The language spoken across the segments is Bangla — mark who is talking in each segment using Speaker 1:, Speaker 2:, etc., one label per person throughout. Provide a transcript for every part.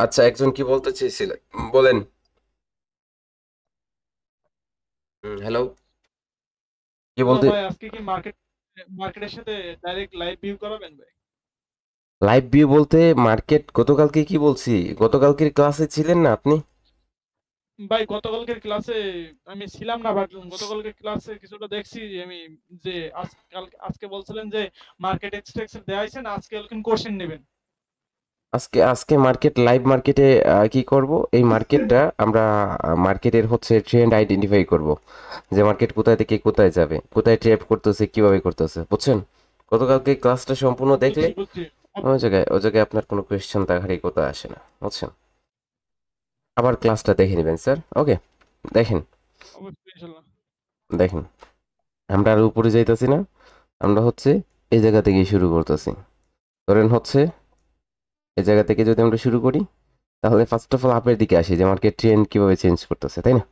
Speaker 1: আচ্ছা, একজন কি বলতে চেয়েছিলেন? বলেন। হ্যালো, কি
Speaker 2: হ্যালো
Speaker 1: বলতে?
Speaker 2: ভাই, আজকে কি মার্কেটের সাথে ডাইরেক্ট লাইভ ভিউ করাবেন ভাই?
Speaker 1: লাইভ ভিউ বলতে মার্কেট গতকালকে কি বলছি? গতকালকের ক্লাসে ছিলেন না আপনি?
Speaker 2: ভাই গতকালকের ক্লাসে আমি ছিলাম না, বাট গতকালকের ক্লাসে কিছুটা দেখছি যে আমি, যে আজকে বলছিলেন যে মার্কেট এক্সট্রাকচার দেয়া হয়েছে না, আজকে এরকম কোশ্চেন নেবেন।
Speaker 1: আজকে আজকে মার্কেট লাইভ মার্কেটে কি করব? এই মার্কেটটা আমরা মার্কেটের হচ্ছে ট্রেন্ড আইডেন্টিফাই করব, যে মার্কেট কোথায় থেকে কোথায় যাবে, কোথায় ট্রেড করতেছে, কিভাবে করতেছে, বুঝছেন? গতকালকে ক্লাসটা সম্পূর্ণ দেখলে
Speaker 2: বুঝছি বুঝছি।
Speaker 1: ওই জায়গায় আপনার কোনো কোয়েশ্চেন তাড়াতাড়ি কোথায় আসে না, বুঝছেন? আবার ক্লাসটা দেখে নেবেন স্যার। ওকে, দেখেন।
Speaker 2: অবশ্যই ইনশাল্লাহ।
Speaker 1: দেখেন, আমরা আর উপরে যাইতেছি না, আমরা হচ্ছে এই জায়গা থেকে শুরু করতেছি। ধরেন হচ্ছে এই জায়গা থেকে যদি আমরা শুরু করি, তাহলে ফার্স্ট অফ অল আপের দিকে আসি, যে মার্কেট ট্রেন্ড কিভাবে চেঞ্জ করতেছে, তাই না?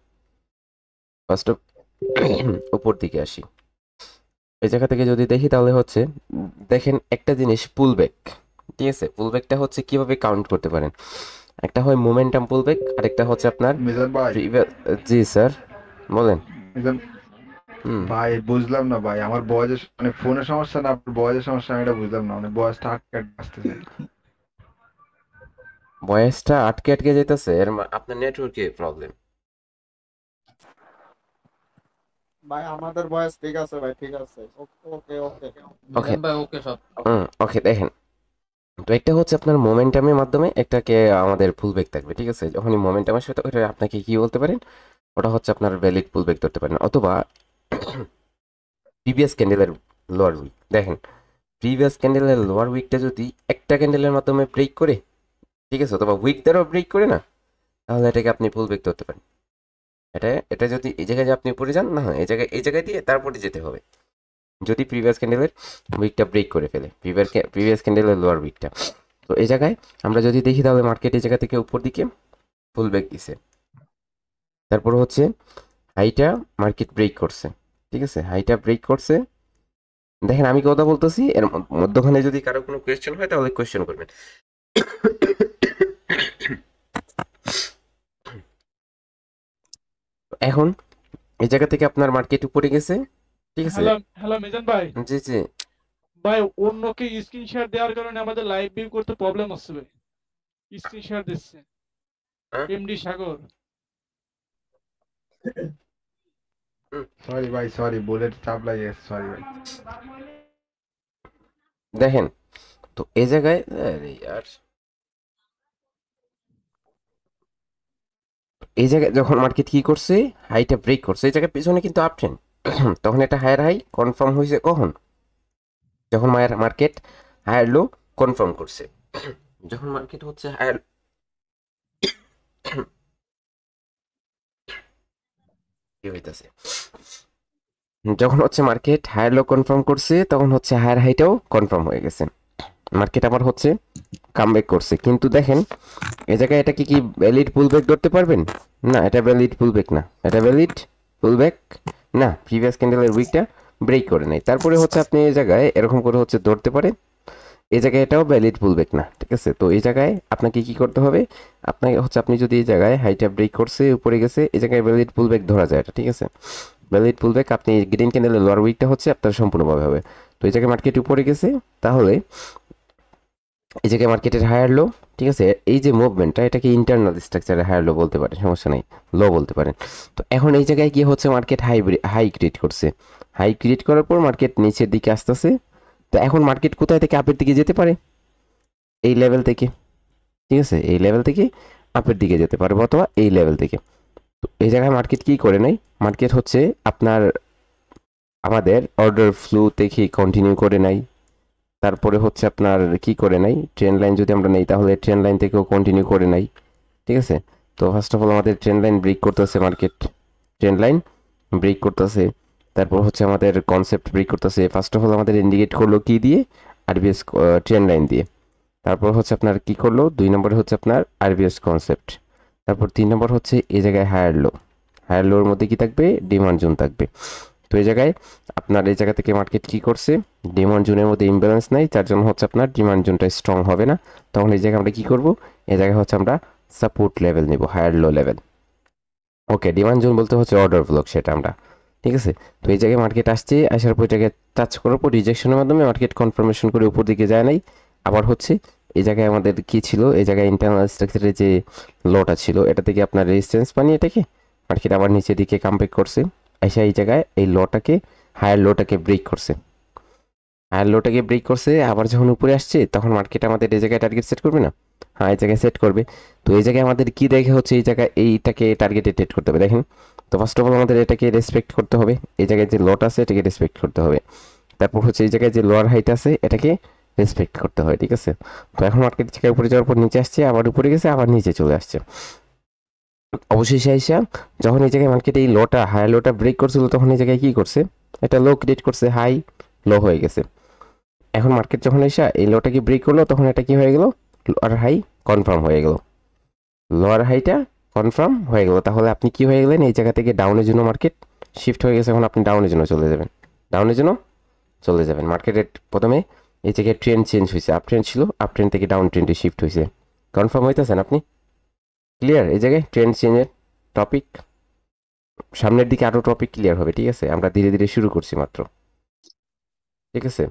Speaker 1: ফার্স্ট অফ উপর দিকে আসি। এই জায়গা থেকে যদি দেখি তাহলে হচ্ছে দেখেন একটা জিনিস, পুলব্যাক। ঠিক আছে, পুলব্যাকটা হচ্ছে কিভাবে কাউন্ট করতে পারেন? একটা হয় মোমেন্টাম পুলব্যাক, আরেকটা হচ্ছে আপনার
Speaker 3: মিজান ভাই।
Speaker 1: প্রিভিয়াস। জি স্যার, বলেন।
Speaker 3: মিজান
Speaker 1: হুম।
Speaker 3: ভাই, বুঝলাম না ভাই, আমার বয়সের মানে ফোনের সমস্যা না আপনার বয়সের সমস্যা, আমি এটা বুঝলাম না, মানে বয়সটা আটকে আটকে আসতেছে।
Speaker 1: ভয়েসটা আটকে আটকে যাইতেছে, আপনার নেটওয়ার্কে প্রবলেম।
Speaker 4: ভাই আমাদের বয়স ঠিক আছে ভাই, ঠিক আছে। ওকে ওকে ওকে।
Speaker 1: ওকে।
Speaker 4: মিজান ভাই ওকে সব।
Speaker 1: ওকে, দেখেন। তো একটা হচ্ছে আপনার মোমেন্টামের মাধ্যমে একটাকে আমাদের পুলব্যাক থাকবে, ঠিক আছে? যখনই মোমেন্টামের সাথে ওটা আপনাকে কি বলতে পারেন, ওটা হচ্ছে আপনার ভ্যালিড পুলব্যাক ধরতে পারেন, অথবা প্রিভিয়াস ক্যান্ডেলের লোয়ার উইক। দেখেন, প্রিভিয়াস ক্যান্ডেলের লোয়ার উইকটা যদি একটা ক্যান্ডেলের মাধ্যমে ব্রেক করে, ঠিক আছে, অথবা উইক দ্বারাও ব্রেক করে না, তাহলে এটাকে আপনি পুলব্যাক ধরতে পারেন। এটা এটা যদি এই জায়গায় যে আপনি উপরে যান না, এই জায়গায় দিয়ে তারপরে যেতে হবে। যদি প্রিভিয়াস ক্যান্ডেলের উইকটা ব্রেক করে ফেলে, প্রিভিয়াস ক্যান্ডেলের লোয়ার উইকটা, তো এই জায়গায় আমরা যদি দেখি তাহলে মার্কেট এই জায়গা থেকে উপর দিকে ফুল ব্যাক দিছে। তারপর হচ্ছে হাইটা মার্কেট ব্রেক করছে, ঠিক আছে, হাইটা ব্রেক করছে। দেখেন আমি কথা বলতেছি, এর মধ্যখানে যদি কারো কোনো কোয়েশ্চেন হয় তাহলে কোয়েশ্চেন করবেন। এখন এই জায়গা থেকে আপনার মার্কেট উপরে গেছে, ঠিক আছে।
Speaker 2: হ্যালো হ্যালো মিজান ভাই।
Speaker 1: জি জি।
Speaker 2: ভাই অন্যকে স্ক্রিন শেয়ার দেওয়ার কারণে আমাদের লাইভ ভিউ করতে প্রবলেম হচ্ছে ভাই। স্ক্রিন শেয়ার দিচ্ছে
Speaker 1: হ্যাঁ?
Speaker 2: এমডি সাগর।
Speaker 1: হুম,
Speaker 3: সরি ভাই, সরি, বুলেট চাপ লাগে গেছে, সরি ভাই।
Speaker 1: দেখেন, তো এই জায়গায় আরে ইয়ার, এই জায়গায় যখন মার্কেট কি করছে, হাইটা ব্রেক করছে, এই জায়গায় পিছনে কিন্তু আপ ট্রেন্ড। তখন এটা হায়ার হাই কনফার্ম হয়েছে কখন? যখন মার্কেট হায়ার লো কনফার্ম করছে। যখন মার্কেট হচ্ছে হায়ার, কি হইতাছে, যখন হচ্ছে মার্কেট হায়ার লো কনফার্ম করছে, তখন হচ্ছে হায়ার হাইটাও কনফার্ম হয়ে গেছে। মার্কেট আবার হচ্ছে কামব্যাক করছে, কিন্তু দেখেন এই জায়গায় এটা কি ভ্যালিড পুলব্যাক ধরতে পারবেন? না, এটা ভ্যালিড পুলব্যাক না, এটা ভ্যালিড পুলব্যাক না। প্রিভিয়াস ক্যান্ডেলের উইকটা ব্রেক করে নাই, তারপরে হচ্ছে আপনি এই জায়গায় এরকম করে হচ্ছে ধরতে পারেন। এই জায়গায় এটাও ভ্যালিড পুলব্যাক না, ঠিক আছে। তো এই জায়গায় আপনাকে কি করতে হবে? আপনাকে হচ্ছে, আপনি যদি এই জায়গায় হাইটা ব্রেক করছে উপরে গেছে, এই জায়গায় ভ্যালিড পুলব্যাক ধরা যায় এটা, ঠিক আছে। ভ্যালিড পুলব্যাক আপনি গ্রিন ক্যান্ডেলের লোয়ার উইকটা হচ্ছে আপনার সম্পূর্ণভাবে হবে। তো এই জায়গায় মার্কেট উপরে গেছে, তাহলে এই জায়গায় মার্কেটের হায়ার লো, ঠিক আছে। এই যে মুভমেন্টটা, এটাকে ইন্টারনাল স্ট্রাকচারে হায়ার লো বলতে পারেন, সমস্যা নেই, লো বলতে পারেন। তো এখন এই জায়গায় কি হচ্ছে, মার্কেট হাই ক্রিয়েট করছে। হাই ক্রিয়েট করার পর মার্কেট নিচের দিকে আসতেছে। তো এখন মার্কেট কোথায় থেকে আপের দিকে যেতে পারে? এই লেভেল থেকে, ঠিক আছে, এই লেভেল থেকে আপের দিকে যেতে পারবে, অথবা এই লেভেল থেকে। তো এই জায়গায় মার্কেট কি করে নাই, মার্কেট হচ্ছে আপনার আমাদের অর্ডার ফ্লো থেকে কন্টিনিউ করে নাই। তারপরে হচ্ছে আপনার কি করে নাই, ট্রেন লাইন যদি আমরা নেই তাহলে ট্রেন লাইন থেকেও কন্টিনিউ করে নাই, ঠিক আছে। তো ফার্স্ট অফ অল আমাদের ট্রেন লাইন ব্রেক করতেছে মার্কেট, ট্রেন লাইন ব্রেক করতেছে। তারপর হচ্ছে আমাদের কনসেপ্ট ব্রেক করতেছে। ফার্স্ট অফ অল আমাদের ইন্ডিকেট করলো কি দিয়ে, আরবিএস ট্রেন লাইন দিয়ে। তারপর হচ্ছে আপনার কি করলো, 2 নম্বরে হচ্ছে আপনার আরবিএস কনসেপ্ট। তারপর 3 নম্বর হচ্ছে এই জায়গায় হায়ার লো। হায়ার লোর মধ্যে কি থাকবে, ডিমান্ড জোন থাকবে। তো এই জায়গায় আপনার এই জায়গা থেকে মার্কেট কি করছে, ডিমান্ড জোনের মধ্যে ইমব্যালেন্স নাই, যার জন্য হচ্ছে আপনার ডিমান্ড জোনটা স্ট্রং হবে না। তখন এই জায়গায় আমরা কি করব, এই জায়গায় হচ্ছে আমরা সাপোর্ট লেভেল নিব, হায়ার লো লেভেল। ওকে, ডিমান্ড জোন বলতে হচ্ছে অর্ডার ব্লক, সেটা আমরা, ঠিক আছে। তো এই জায়গায় মার্কেট আসছে, আসার পর জায়গায় টাচ করার পর রিজেকশনের মাধ্যমে মার্কেট কনফার্মেশন করে উপর দিকে যায় নাই। আবার হচ্ছে এই জায়গায় আমাদের কি ছিল, এই জায়গায় ইন্টারনাল স্ট্রাকচারের যে লোটা ছিল এটা থেকে আপনার রেজিস্ট্যান্স বানিয়ে এটাকে মার্কেট আবার নিচের দিকে কামব্যাক করছে। এসে এই জায়গায় এই লোটাকে, হায়ার লোটাকে ব্রেক করছে, হায়ার লোটাকে ব্রেক করছে। আবার যখন উপরে আসছে তখন মার্কেট আমাদের এই জায়গায় টার্গেট সেট করবে না, হ্যাঁ এই জায়গায় সেট করবে। তো এই জায়গায় আমাদের কি দেখে হচ্ছে এই জায়গায় এইটাকে টার্গেটে ট্রেড করতে হবে। দেখেন, তো ফার্স্ট অফ অল আমাদের এটাকে রেসপেক্ট করতে হবে, এই জায়গায় যে লট আছে এটাকে রেসপেক্ট করতে হবে। তারপর হচ্ছে এই জায়গায় যে লোয়ার হাইট আছে এটাকে রেসপেক্ট করতে হয়, ঠিক আছে। তো এখন মার্কেট জায়গায় উপরে যাওয়ার পর নিচে আসছে, আবার উপরে গেছে, আবার নিচে চলে আসছে। অবশেষে আইসা যখন এই জায়গায় মার্কেট এই লোটা, হাই লোটা ব্রেক করছিল, তখন এই জায়গায় কি করছে, এটা লো ক্রিয়েট করছে, হাই লো হয়ে গেছে। এখন মার্কেট যখন এসে এই লোটাকে ব্রেক করলো তখন এটা কি হয়ে গেল, লোয়ার হাই কনফার্ম হয়ে গেল, লোয়ার হাইটা কনফার্ম হয়ে গেল। তাহলে আপনি কি হয়ে গেলেন, এই জায়গা থেকে ডাউনের জন্য মার্কেট শিফট হয়ে গেছে। এখন আপনি ডাউনের জন্য চলে যাবেন, ডাউনের জন্য চলে যাবেন। মার্কেটের প্রথমে এই জায়গায় ট্রেন্ড চেঞ্জ হয়েছে, আপ ট্রেন্ড ছিল, আপ ট্রেন্ড থেকে ডাউন ট্রেন্ডে শিফট হয়েছে। কনফার্ম হইতেছেন আপনি, ক্লিয়ার? এই জায়গায় ট্রেন্ড চেঞ্জের টপিক সামনের দিকে আরও টপিক ক্লিয়ার হবে, ঠিক আছে। আমরা ধীরে ধীরে শুরু করছি মাত্র, ঠিক আছে।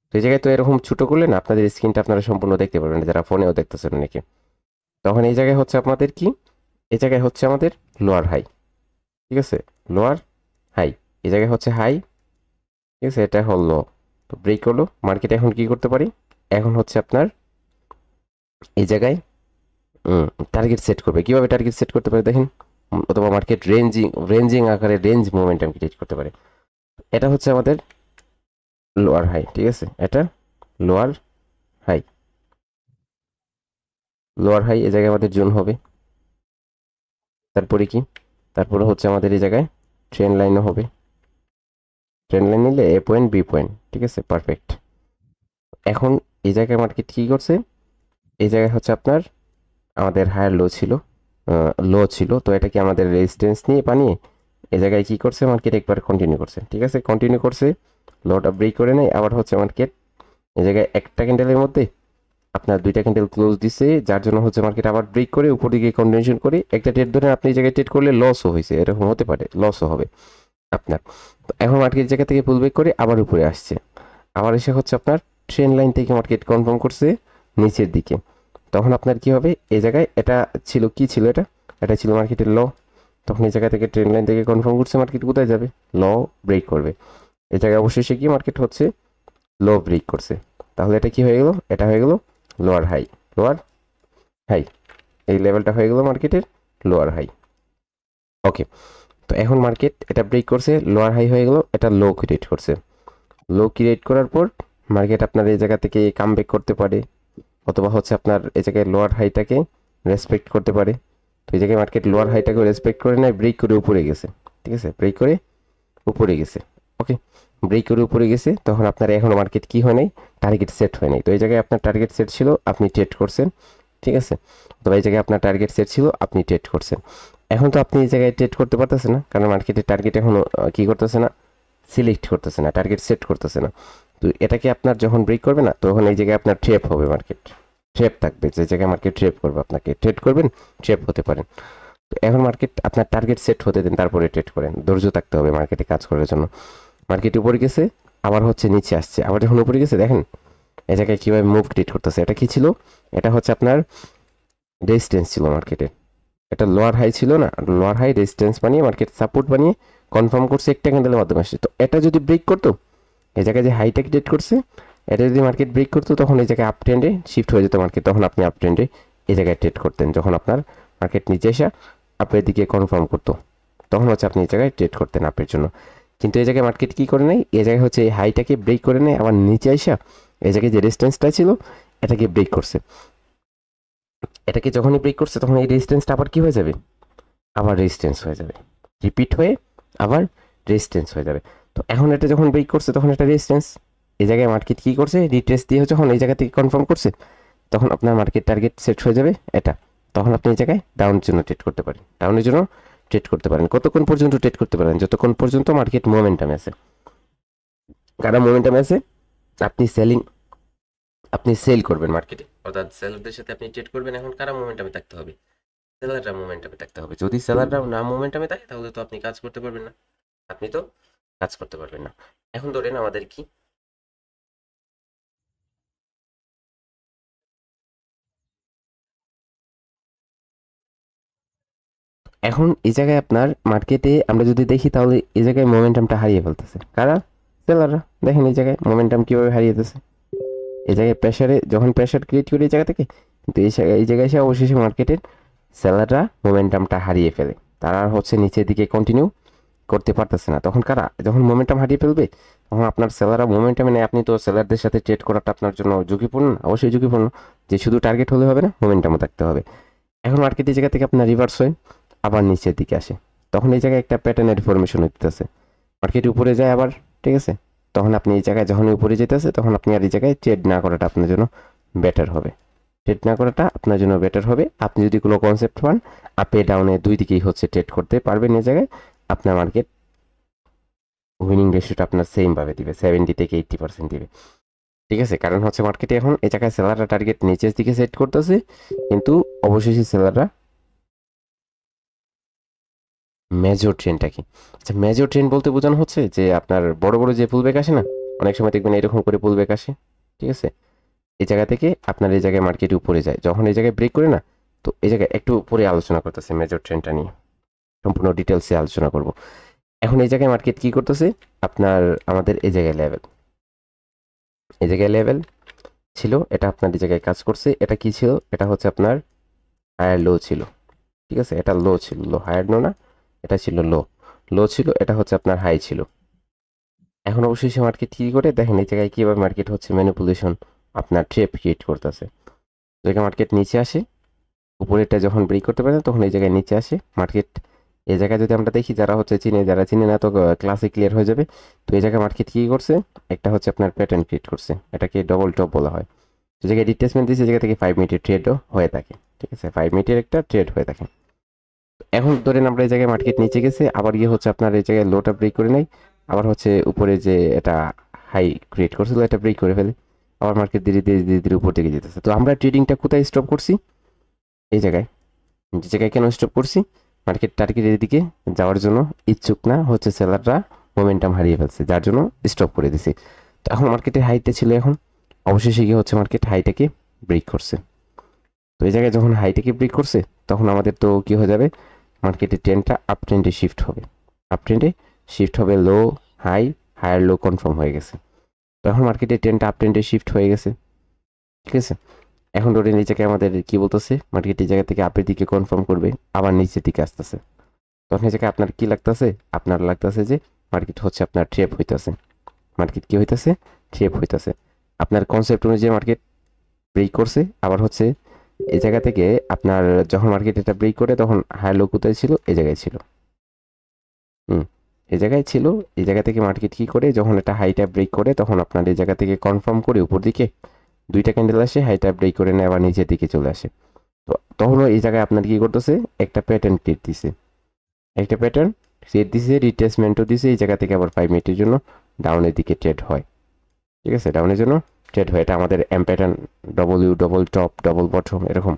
Speaker 1: তো এই জায়গায় তো এরকম ছোটো করলে না আপনাদের স্ক্রিনটা আপনারা সম্পূর্ণ দেখতে পারবেন, যারা ফোনেও দেখতেছেন অনেকে। তখন এই জায়গায় হচ্ছে আপনাদের কি, এই জায়গায় হচ্ছে আমাদের লোয়ার হাই, ঠিক আছে, লোয়ার হাই, এই জায়গায় হচ্ছে হাই, ঠিক আছে, এটা হল লো। তো ব্রেক হলো, মার্কেট এখন কি করতে পারি, এখন হচ্ছে আপনার এই জায়গায় টার্গেট সেট করবে। কীভাবে টার্গেট সেট করতে পারে দেখেন, অথবা মার্কেট রেঞ্জিং আকারে রেঞ্জ মোমেন্টাম ক্রিয়েট করতে পারে। এটা হচ্ছে আমাদের লোয়ার হাই, ঠিক আছে, এটা লোয়ার হাই, লোয়ার হাই এই জায়গায় আমাদের জোন হবে। তারপরে কি, তারপরে হচ্ছে আমাদের এই জায়গায় ট্রেন লাইনও হবে, ট্রেন লাইন নিলে এ পয়েন্ট বি পয়েন্ট, ঠিক আছে, পারফেক্ট। এখন এই জায়গায় মার্কেট কী করছে, এই জায়গায় হচ্ছে আপনার আমাদের হায়ার লো ছিল, তো এটাকে আমাদের রেজিস্ট্যান্স নিয়ে বানিয়ে এই জায়গায় কী করছে মার্কেট একবার কন্টিনিউ করছে, ঠিক আছে, কন্টিনিউ করছে, লোটা ব্রেক করে নেয়। আবার হচ্ছে মার্কেট এই জায়গায় একটা ক্যান্ডেলের মধ্যে আপনার দুইটা ক্যান্ডেল ক্লোজ দিছে, যার জন্য হচ্ছে মার্কেট আবার ব্রেক করে উপর দিকে কন্টিনিউশন করে একটা ট্রেড ধরে আপনি এই জায়গায় ট্রেড করলে লসও হয়েছে, এরকম হতে পারে, লসও হবে আপনার। তো এখন মার্কেট জায়গা থেকে পুল ব্রেক করে আবার উপরে আসছে, আবার এসে হচ্ছে আপনার ট্রেন লাইন থেকে মার্কেট কনফার্ম করছে নিচের দিকে। তখন আপনার কি হবে, এই জায়গায় এটা ছিল, কি ছিল এটা, এটা ছিল মার্কেটের ল। তখন এই জায়গা থেকে ট্রেন লাইন থেকে কনফার্ম করছে মার্কেট কোথায় যাবে, ল ব্রেক করবে। এই জায়গায় অবশেষে কি মার্কেট হচ্ছে লো ব্রেক করছে। তাহলে এটা কি হয়ে গেল, এটা হয়ে গেল লোয়ার হাই, লোয়ার হাই, এই লেভেলটা হয়ে গেল মার্কেটের লোয়ার হাই। ওকে, তো এখন মার্কেট এটা ব্রেক করছে, লোয়ার হাই হয়ে গেল, এটা লো ক্রিয়েট করছে। লো ক্রিয়েট করার পর মার্কেট আপনার এই জায়গা থেকে কাম ব্যাক করতে পারে, অথবা হচ্ছে আপনার এই জায়গায় লোয়ার হাইটাকে রেসপেক্ট করতে পারে। তো এই জায়গায় মার্কেট লোয়ার হাইটাকে রেসপেক্ট করে নেয়, ব্রেক করে উপরে গেছে, ঠিক আছে, ব্রেক করে উপরে গেছে। ওকে, ব্রেক করে উপরে গেছে, তখন আপনার এখনও মার্কেট কি হয় নাই, টার্গেট সেট হয় নাই। তো এই জায়গায় আপনার টার্গেট সেট ছিল, আপনি ট্রেড করছেন, ঠিক আছে। তো এই জায়গায় আপনার টার্গেট সেট ছিল, আপনি ট্রেড করছেন। এখন তো আপনি এই জায়গায় ট্রেড করতে পারতেছেন না, কারণ মার্কেটের টার্গেট এখনও কি করতেছে না, সিলেক্ট করতেছে না, টার্গেট সেট করতেছে না। তো এটাকে আপনার যখন ব্রেক করবে না, তখন এই জায়গায় আপনার ট্রেপ হবে, মার্কেট ট্রেপ থাকবে, যে জায়গায় মার্কেট ট্রেপ করবে, আপনাকে ট্রেড করবেন, ট্রেপ হতে পারেন। তো এখন মার্কেট আপনার টার্গেট সেট হতে দেন, তারপরে ট্রেড করেন, ধৈর্য থাকতে হবে মার্কেটে কাজ করার জন্য। মার্কেট উপরে গেছে, আবার হচ্ছে নিচে আসছে, আবার যখন উপরে গেছে দেখেন এই জায়গায় কীভাবে মুভ ক্রিয়েট করতেছে। এটা কি ছিল, এটা হচ্ছে আপনার রেজিস্ট্যান্স ছিল মার্কেটে, এটা লোয়ার হাই ছিল না, লোয়ার হাই রেজিস্ট্যান্স বানিয়ে মার্কেট সাপোর্ট বানিয়ে কনফার্ম করছে একটা ক্যান্ডেলের মাধ্যমে আসছে। তো এটা যদি ব্রেক করতো, এই জায়গায় যে হাইটা ক্রিয়েট করছে, এটা যদি মার্কেট ব্রেক করতো, তখন এই জায়গায় আপ ট্রেন্ডে শিফট হয়ে যেত মার্কেট, তখন আপনি আপ ট্রেন্ডে এই জায়গায় ট্রেড করতেন। যখন আপনার মার্কেট নিচে এসে আপের দিকে কনফার্ম করতো, তখন হচ্ছে আপনি এই জায়গায় ট্রেড করতেন আপের জন্য। কিন্তু এই জায়গায় মার্কেট কী করে নেয়, এই জায়গায় হচ্ছে এই হাইটাকে ব্রেক করে নেয়, আবার নিচে আসা এই জায়গায় যে রেজিস্ট্যান্সটা ছিল এটাকে ব্রেক করছে। এটাকে যখনই ব্রেক করছে তখন এই রেজিস্ট্যান্সটা আবার কি হয়ে যাবে, আবার রেজিস্ট্যান্স হয়ে যাবে, রিপিট হয়ে আবার রেজিস্ট্যান্স হয়ে যাবে। তো এখন এটা যখন ব্রেক করছে তখন এটা রেজিস্ট্যান্স, এই জায়গায় মার্কেট কী করছে, রিট্রেস দিয়ে যখন এই জায়গা থেকে কনফার্ম করছে, তখন আপনার মার্কেট টার্গেট সেট হয়ে যাবে এটা, তখন আপনি এই জায়গায় ডাউনের জন্য ট্রেড করতে পারেন, ডাউনের জন্য ট্রেড করতে পারেন। কতক্ষণ পর্যন্ত ট্রেড করতে পারেন? যতক্ষণ পর্যন্ত মার্কেট মোমেন্টামে আছে। কারা মোমেন্টামে আছে? আপনি সেল করবেন মার্কেটে, অর্থাৎ সেলারদের সাথে আপনি ট্রেড করবেন। এখন কারা মোমেন্টামে থাকতে হবে? সেলাররা মোমেন্টামে থাকতে হবে। যদি সেলাররা না মোমেন্টামে থাকে তাহলে তো আপনি কাজ করতে পারবেন না, আপনি তো কাজ করতে পারবেন না। এখন ধরেন আমাদের কি, এখন এই জায়গায় আপনার মার্কেটে আমরা যদি দেখি তাহলে এই জায়গায় মোমেন্টামটা হারিয়ে ফেলতেছে কারা? সেলাররা। দেখেন এই জায়গায় মোমেন্টাম কিভাবে হারিয়েতেছে, এই জায়গায় যখন প্রেশার ক্রিয়েট করে এই জায়গা থেকে, কিন্তু এই জায়গায় এসে অবশেষে মার্কেটের সেলাররা মোমেন্টামটা হারিয়ে ফেলে। তারা আর হচ্ছে নিচের দিকে কন্টিনিউ করতে পারতেছে না। তখন কারা, যখন মোমেন্টাম হারিয়ে ফেলবে তখন আপনার সেলাররা মোমেন্টামে নেই। আপনি তো সেলারদের সাথে ট্রেড করাটা আপনার জন্য ঝুঁকিপূর্ণ, অবশ্যই ঝুঁকিপূর্ণ। যে শুধু টার্গেট হলে হবে না, মোমেন্টামও থাকতে হবে। এখন মার্কেট এই জায়গা থেকে আপনার রিভার্স হয়ে আবার নিচের দিকে আসে, তখন এই জায়গায় একটা প্যাটার্নের ফরমেশন হইতেছে। মার্কেট উপরে যায় আবার, ঠিক আছে? তখন আপনি এই জায়গায় যখন উপরে যেতেছে তখন আপনি আর এই জায়গায় ট্রেড না করাটা আপনার জন্য বেটার হবে। ট্রেড না করাটা আপনার জন্য বেটার হবে। আপনি যদি কোনো কনসেপ্ট পান, আপে ডাউনে দুই দিকেই হচ্ছে ট্রেড করতে পারবেন, এই জায়গায় আপনার মার্কেট উইনিং রেশিওটা আপনার সেম ভাবে দিবে, 70 থেকে 80% দিবে। ঠিক আছে? কারণ হচ্ছে মার্কেটে এখন এই জায়গায় সেলাররা টার্গেট নিচের দিকে সেট করতেছে, কিন্তু অবশেষে সেলাররা মেজর ট্রেন্ডটা কি? আচ্ছা, মেজর ট্রেন্ড বলতে বোঝানো হচ্ছে যে আপনার বড় বড় যে পুলব্যাক আসে না, অনেক সময় দেখবেন এরকম করে পুলব্যাক আসে, ঠিক আছে? এই জায়গা থেকে আপনার এই জায়গায় মার্কেট উপরে যায়, যখন এই জায়গায় ব্রেক করে না, তো এই জায়গায় একটু পরে আলোচনা করতেছে মেজর ট্রেন্ডটা নিয়ে, সম্পূর্ণ ডিটেলসে আলোচনা করব। এখন এই জায়গায় মার্কেট কি করতেছে, আপনার আমাদের এই জায়গায় লেভেল ছিল, এটা আপনার এই জায়গায় কাজ করছে। এটা কি ছিল? এটা হচ্ছে আপনার হায়ার লো ছিল, ঠিক আছে? এটা লো ছিল, হায়ার নো না, এটা ছিল লো ছিল, এটা হচ্ছে আপনার হাই ছিল। এখন অবশ্যই মার্কেট কি করে দেখেন, এই জায়গায় কিভাবে মার্কেট হচ্ছে ম্যানিপুলেশন আপনার ট্রেপ ক্রিয়েট করতেছে। জায়গায় মার্কেট নিচে আসে, উপরেরটা যখন ব্রেক করতে পারে না তখন এই জায়গায় নিচে আসে মার্কেট। এই জায়গায় যদি আমরা দেখি, যারা চিনে না তো ক্লাসে ক্লিয়ার হয়ে যাবে। তো এই জায়গায় মার্কেট কি করছে, একটা হচ্ছে আপনার প্যাটার্ন ক্রিয়েট করছে, এটাকে ডবল টপ বলা হয়। তো জায়গায় রিট্রেসমেন্ট দিয়েছে, জায়গা থেকে 5 মিনিটের ট্রেডও হয়ে থাকে, ঠিক আছে? 5 মিনিটের একটা ট্রেড হয়ে থাকে। এখন ধরেন আমরা এই জায়গায় মার্কেট নিচে গেছে, আবার গিয়ে হচ্ছে আপনার এই জায়গায় লোটা ব্রেক করে নেই, আবার হচ্ছে উপরে যে এটা হাই ক্রিয়েট করছিল এটা ব্রেক করে ফেলে, আবার মার্কেট ধীরে ধীরে ধীরে ধীরে উপর দিকে যেতেছে। তো আমরা ট্রেডিংটা কোথায় স্টপ করছি? এই জায়গায়। যে জায়গায় কেন স্টপ করছি? মার্কেট টার্গেটের দিকে যাওয়ার জন্য ইচ্ছুক না হচ্ছে সেলাররা, মোমেন্টাম হারিয়ে ফেলছে, যার জন্য স্টপ করে দিছি। তো এখন মার্কেটের হাইটে ছিল, এখন অবশেষে গিয়ে হচ্ছে মার্কেট হাইটাকে ব্রেক করছে। তো এই জায়গায় যখন হাইটাকে ব্রেক করছে তখন আমাদের তো কি হয়ে যাবে, মার্কেটের ট্রেন্ডটা আপ ট্রেন্ডে শিফট হবে, low high, higher low confirm হয়ে গেছে। তখন মার্কেটের ট্রেন্ডটা আপ ট্রেন্ডে শিফট হয়ে গেছে, ঠিক আছে? এখন ধরে নিচেকে আমাদের কি বলতেছে, মার্কেট এই জায়গা থেকে আপের দিকে কনফার্ম করবে, আবার নিচের দিকে আসতেছে। তখন এই জায়গায় আপনার কি লাগতেছে, আপনার লাগতেছে যে মার্কেট হচ্ছে আপনার ট্রেপ হইতেছে। মার্কেট কি হইতেছে? ট্রেপ হইতেছে। আপনার কনসেপ্ট অনুযায়ী মার্কেট ব্রেক করছে, আবার হচ্ছে এই জায়গা থেকে আপনার যখন মার্কেট এটা ব্রেক করে তখন হাই লো কোথায় ছিল? এই জায়গায় ছিল, এই জায়গায় ছিল। এই জায়গা থেকে মার্কেট কি করে, যখন এটা হাইটা ব্রেক করে তখন আপনার এই জায়গা থেকে কনফার্ম করে উপর দিকে দুইটা ক্যান্ডেল আসে, হাইটা ব্রেক করে নেয়, আবার নিচের দিকে চলে আসে। তো তখনও এই জায়গায় আপনার কি করতেছে, একটা প্যাটার্ন ক্রিয়েট দিছে, রিট্রেসমেন্টও দিছে। এই জায়গা থেকে আবার 5 মিনিটের জন্য ডাউনের দিকে ট্রেড হয়, ঠিক আছে? ডাউনের জন্য ট্রেড হয়। এটা আমাদের M pattern, double top, double bottom, এরকম,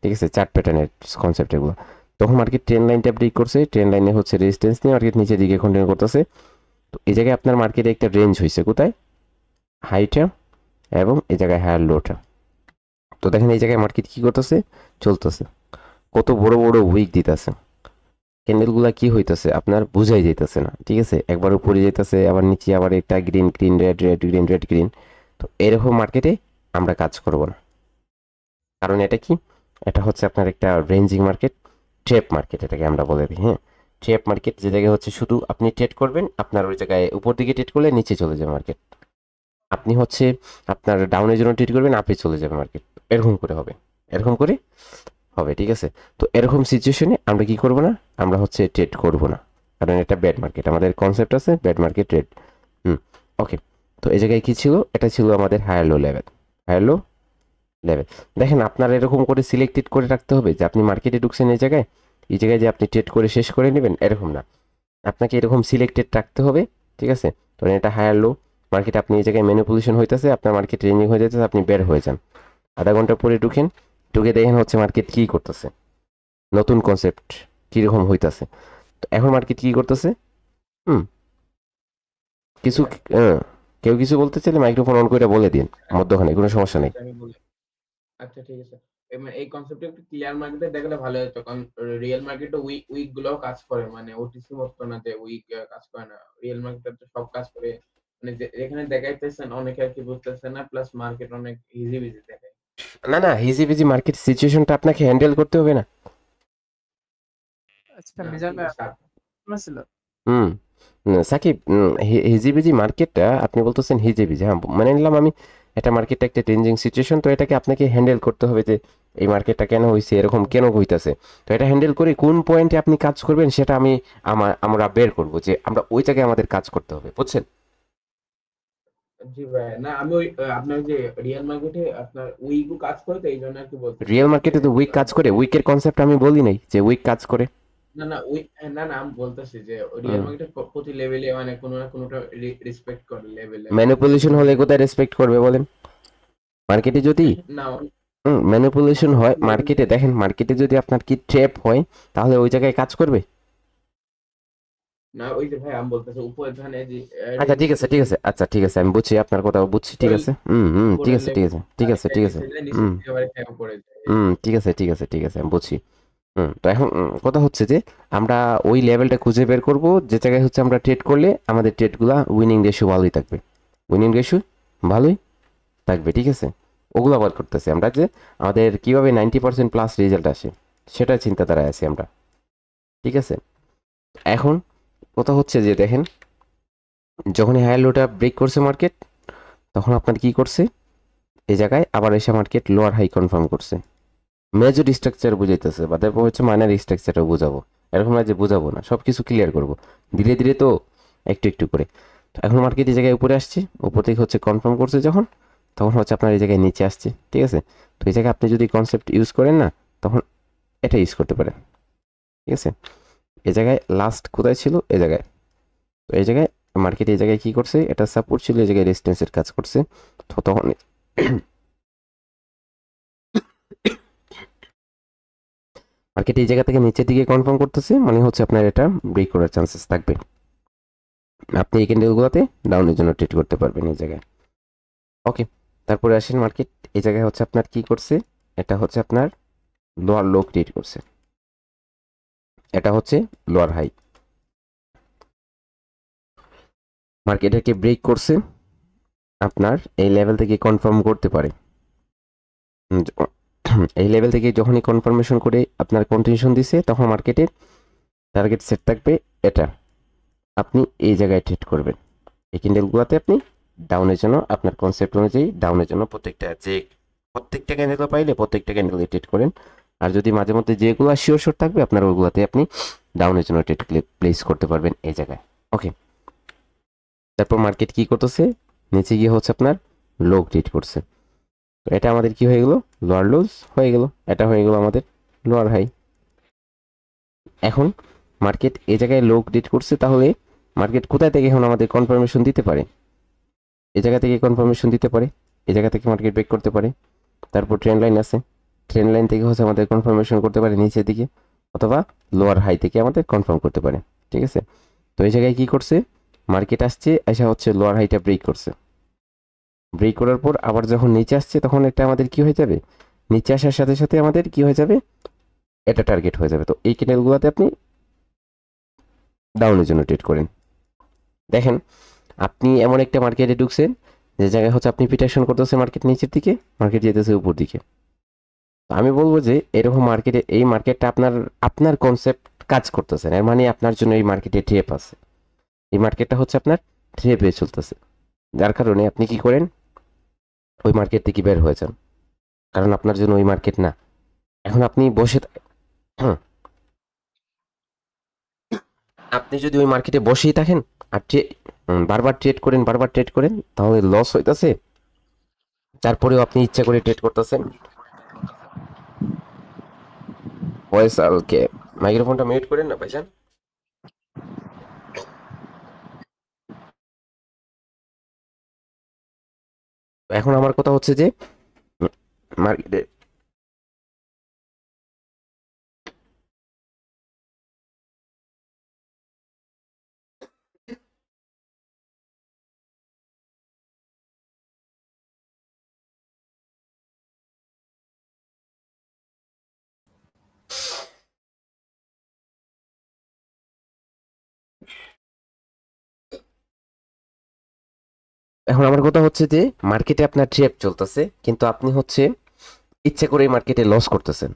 Speaker 1: ঠিক আছে? 4 প্যাটার্নের কনসেপ্ট এগুলো। তখন মার্কেট ট্রেন লাইনটা ব্রেক করছে, ট্রেন লাইনে হচ্ছে রেজিস্ট্যান্স নিয়ে মার্কেট নিচের দিকে কন্টিনিউ করতেছে। তো এই জায়গায় আপনার মার্কেটে একটা রেঞ্জ হয়েছে, কোথায়? হাইটা এবং এই জায়গায় হায়ার লোটা। তো দেখেন এই জায়গায় মার্কেট কি করতেছে, চলতেছে, কত বড় বড় উইক দিতেছে, ক্যান্ডেলগুলা কি হইতেছে আপনার বুঝাই যাইতেছে না, ঠিক আছে? একবার উপরে যাইতেছে, আবার নিচে আবার একটা green green red red green red green. তো এরকম মার্কেটে আমরা কাজ করব না, কারণ এটা কি, এটা হচ্ছে আপনার একটা রেঞ্জিং মার্কেট, ট্রেপ মার্কেট এটাকে আমরা বলে দিই। হ্যাঁ, ট্রেপ মার্কেট, যে জায়গায় হচ্ছে শুধু আপনি ট্রেড করবেন, আপনার ওই জায়গায় উপর দিকে ট্রেড করলে নিচে চলে যাবে মার্কেট, আপনি হচ্ছে আপনার ডাউনের জন্য ট্রেড করবেন, আপে চলে যাবে মার্কেট, এরকম করে হবে, ঠিক আছে? তো এরকম সিচুয়েশনে আমরা কি করব না, আমরা হচ্ছে ট্রেড করব না, কারণ এটা ব্যাড মার্কেট, আমাদের কনসেপ্ট আছে ব্যাড মার্কেট ট্রেড। ওকে। তো এই জায়গায় কি ছিল, এটা ছিল আমাদের হায়ার লো লেভেল। দেখেন আপনার এরকম করে সিলেক্টেড করে রাখতে হবে যে আপনি মার্কেটে ঢুকছেন এই জায়গায়, এই জায়গায় যে আপনি ট্রেড করে শেষ করে নেবেন এরকম না, আপনাকে এরকম সিলেক্টেড রাখতে হবে, ঠিক আছে। ধরেন এটা হায়ার লো মার্কেট, আপনি এই জায়গায় ম্যানিপুলেশন হইতেছে, আপনার মার্কেট রেঞ্জিং হয়ে যাচ্ছে, আপনি বের হয়ে যান, আধা ঘন্টা পরে ঢুকেন, ঢুকে দেখেন হচ্ছে মার্কেট কী করতেছে, নতুন কনসেপ্ট কীরকম হইতাছে। তো এখন মার্কেট কী করতেছে, হুম কিছু কেউ কিছু বলতে চাইলে মাইক্রোফোন অন করে বলে দিন, মধ্যখানে কোনো সমস্যা নেই।
Speaker 5: আমি বলি আচ্ছা ঠিক আছে। এই কনসেপ্টটা একটু ক্লিয়ার মার্কেটে দেখলে ভালো হতো, কারণ রিয়েল মার্কেটে উইক গুলোও কাজ করে, মানে ওটিসি মতো না যে উইক কাজ করে না, রিয়েল মার্কেটে তো সব কাজ করে, মানে এখানে দেখাইতেছেন অনেকে আর কি বুঝতেছে না, প্লাস মার্কেট অনেক ইজি বিজি দেখায়।
Speaker 1: না না, হিজি বিজি মার্কেট সিচুয়েশনটা আপনাকে হ্যান্ডেল করতে হবে না।
Speaker 6: আচ্ছা মিজান ভাই আপনার ছিল
Speaker 1: হুম সাকিব, হিজিবিজি মার্কেটটা আপনি বলতেছেন হিজিবিজি, হ্যাঁ মানে নিলাম আমি, এটা মার্কেটটা একটা চেঞ্জিং সিচুয়েশন, তো এটাকে আপনাকে হ্যান্ডেল করতে হবে যে এই মার্কেটটা কেন হয়েছে, এরকম কেন হইতাছে। তো এটা হ্যান্ডেল করে কোন পয়েন্টে আপনি কাজ করবেন সেটা আমরা বের করব, যে আমরা ওই জায়গায় আমাদের কাজ করতে হবে, বুঝছেন।
Speaker 5: জি ভাই, না আমি ওই আপনার যে রিয়েল মার্কেটে আপনার উইকও কাজ করে, তো এই জন্য আর কি বলতেছি
Speaker 1: রিয়েল মার্কেটে তো উইক কাজ করে, উইকের কনসেপ্ট আমি বলি নাই যে উইক কাজ করে।
Speaker 5: না না না না আমি বলতেছি যে রিয়েল মার্কেটে প্রতি লেভেলে মানে কোনো না কোনোটা রেসপেক্ট করে লেভেলে,
Speaker 1: ম্যানিপুলেশন হলে কোথায় রেসপেক্ট করবে বলেন, মার্কেটে যদি
Speaker 5: না
Speaker 1: ম্যানিপুলেশন হয়, মার্কেটে দেখেন, মার্কেটে যদি আপনার কি ট্র্যাপ হয় তাহলে ওই জায়গায় কাজ করবে।
Speaker 5: না ওই যে ভাই আমি বলতেছি উপরে ধানে যে
Speaker 1: আচ্ছা ঠিক আছে ঠিক আছে, আচ্ছা ঠিক আছে, আমি বুঝছি আপনার কথা, বুঝছি, ঠিক আছে, ঠিক আছে ঠিক আছে ঠিক আছে ঠিক আছে, ঠিক আছে ঠিক আছে ঠিক আছে, আমি বুঝছি। তো এখন কথা হচ্ছে যে আমরা ওই লেভেলটা খুঁজে বের করব যে জায়গায় হচ্ছে আমরা ট্রেড করলে আমাদের ট্রেডগুলা উইনিং রেশিও ভালোই থাকবে, উইনিং রেশিও ভালোই থাকবে, ঠিক আছে। ওগুলো আবার করতেছি আমরা, যে আমাদের কীভাবে 90% প্লাস রেজাল্ট আসে সেটা চিন্তাধারায় আছি আমরা, ঠিক আছে। এখন কথা হচ্ছে যে দেখেন, যখনই হায়ার লোটা ব্রেক করছে মার্কেট, তখন আপনার কি করছে, এই জায়গায় আবার এসে মার্কেট লোয়ার হাই কনফার্ম করছে, মেজর স্ট্রাকচার বুঝাইতেছে, বা তারপর হচ্ছে মাইনার স্ট্রাকচারটা বুঝাবো, এরকম না যে বুঝাবো না, সব কিছু ক্লিয়ার করবো ধীরে ধীরে, তো একটু একটু করে। তো এখন মার্কেট এই জায়গায় উপরে আসছে, উপর থেকে হচ্ছে কনফার্ম করছে যখন, তখন হচ্ছে আপনার এই জায়গায় নিচে আসছে, ঠিক আছে। তো এই জায়গায় আপনি যদি কনসেপ্ট ইউজ করেন না, তখন এটা ইউজ করতে পারেন, ঠিক আছে। এই জায়গায় লাস্ট কোথায় ছিল, এই জায়গায়, তো এই জায়গায় মার্কেট এই জায়গায় কি করছে, এটা সাপোর্ট ছিল, এই জায়গায় রেজিস্ট্যান্সের কাজ করছে, তো তখন মার্কেট এই জায়গা থেকে নিচের দিকে কনফার্ম করতেছে, মানে হচ্ছে আপনার এটা ব্রেক করার চান্সেস থাকবে, আপনি এই ক্যান্ডেলগুলোতে ডাউনের জন্য ট্রেড করতে পারবেন এই জায়গায়। ওকে, তারপরে আসেন মার্কেট এই জায়গায় হচ্ছে আপনার কি করছে, এটা হচ্ছে আপনার লোয়ার লো ক্রিয়েট করছে, এটা হচ্ছে লোয়ার হাই, মার্কেটটাকে ব্রেক করছে, আপনার এই লেভেল থেকে কনফার্ম করতে পারে, এই লেভেল থেকে যখনই কনফার্মেশন করে আপনার কন্টিনিউশন দিছে, তখন মার্কেটের টার্গেট সেট থাকবে এটা, আপনি এই জায়গায় ট্রেড করবেন, এই ক্যান্ডেলগুলোতে আপনি ডাউনের জন্য আপনার কনসেপ্ট অনুযায়ী ডাউনের জন্য প্রত্যেকটা ক্যান্ডেল পাইলে প্রত্যেকটা ক্যান্ডেলে ট্রেড করেন, আর যদি মাঝে মধ্যে যেগুলো শিওর শর্ট থাকবে আপনার ওইগুলোতে আপনি ডাউনের জন্য ট্রেড প্লেস করতে পারবেন এই জায়গায়। ওকে, তারপর মার্কেট কি করতেছে, নিচে গিয়ে হচ্ছে আপনার লো ট্রেড করছে, তো এটা আমাদের কি হয়ে গেল, লোয়ার লোজ হয়ে গেল, এটা হয়ে গেল আমাদের লোয়ার হাই। এখন মার্কেট এই জায়গায় লো ক্রিয়েট করছে, তাহলে মার্কেট কোথায় থেকে এখন আমাদের কনফার্মেশন দিতে পারে, এই জায়গা থেকে কনফার্মেশন দিতে পারে, এই জায়গা থেকে মার্কেট ব্রেক করতে পারে, তারপর ট্রেন্ড লাইন আছে, ট্রেন্ড লাইন থেকে হচ্ছে আমাদের কনফার্মেশন করতে পারে নিচের দিকে, অথবা লোয়ার হাই থেকে আমাদের কনফার্ম করতে পারে, ঠিক আছে। তো এই জায়গায় কি করছে, মার্কেট আসছে, এসে হচ্ছে লোয়ার হাইটা ব্রেক করছে, ব্রেক করার পর আবার যখন নিচে আসছে, তখন এটা আমাদের কি হয়ে যাবে, নিচে আসার সাথে সাথে আমাদের কি হয়ে যাবে, এটা টার্গেট হয়ে যাবে। তো এই ক্যান্ডেলগুলোতে আপনি ডাউনের জন্য ট্রেড করেন। দেখেন আপনি এমন একটা মার্কেটে ঢুকছেন যে জায়গায় হচ্ছে আপনি প্রিটেকশন করতেছে মার্কেট নিচের দিকে, মার্কেট যেতেছে উপর দিকে। আমি বলবো যে এরকম মার্কেটে, এই মার্কেটটা আপনার কনসেপ্ট কাজ করতেছে, এর মানে আপনার জন্য এই মার্কেটে ট্রেপ আছে, এই মার্কেটটা হচ্ছে আপনার ট্রেপে চলতেছে, যার কারণে আপনি কি করেন, ওই মার্কেট থেকে বের হয়ে যান, কারণ আপনার জন্য ওই মার্কেট না। এখন আপনি আপনি যদি ওই মার্কেটে বসেই থাকেন আর বারবার ট্রেড করেন তাহলে লস হইতাছে, তারপরেও আপনি ইচ্ছা করে ট্রেড করতেছেন। ফয়সালকে মাইক্রোফোনটা মিউট করেন না ভাইজান। এখন আমার কথা হচ্ছে যে মার্কেটে এখন আমার কথা হচ্ছে যে মার্কেটে আপনার ট্রেড চলতেছে, কিন্তু আপনি হচ্ছে ইচ্ছে করে মার্কেটে লস করতেছেন,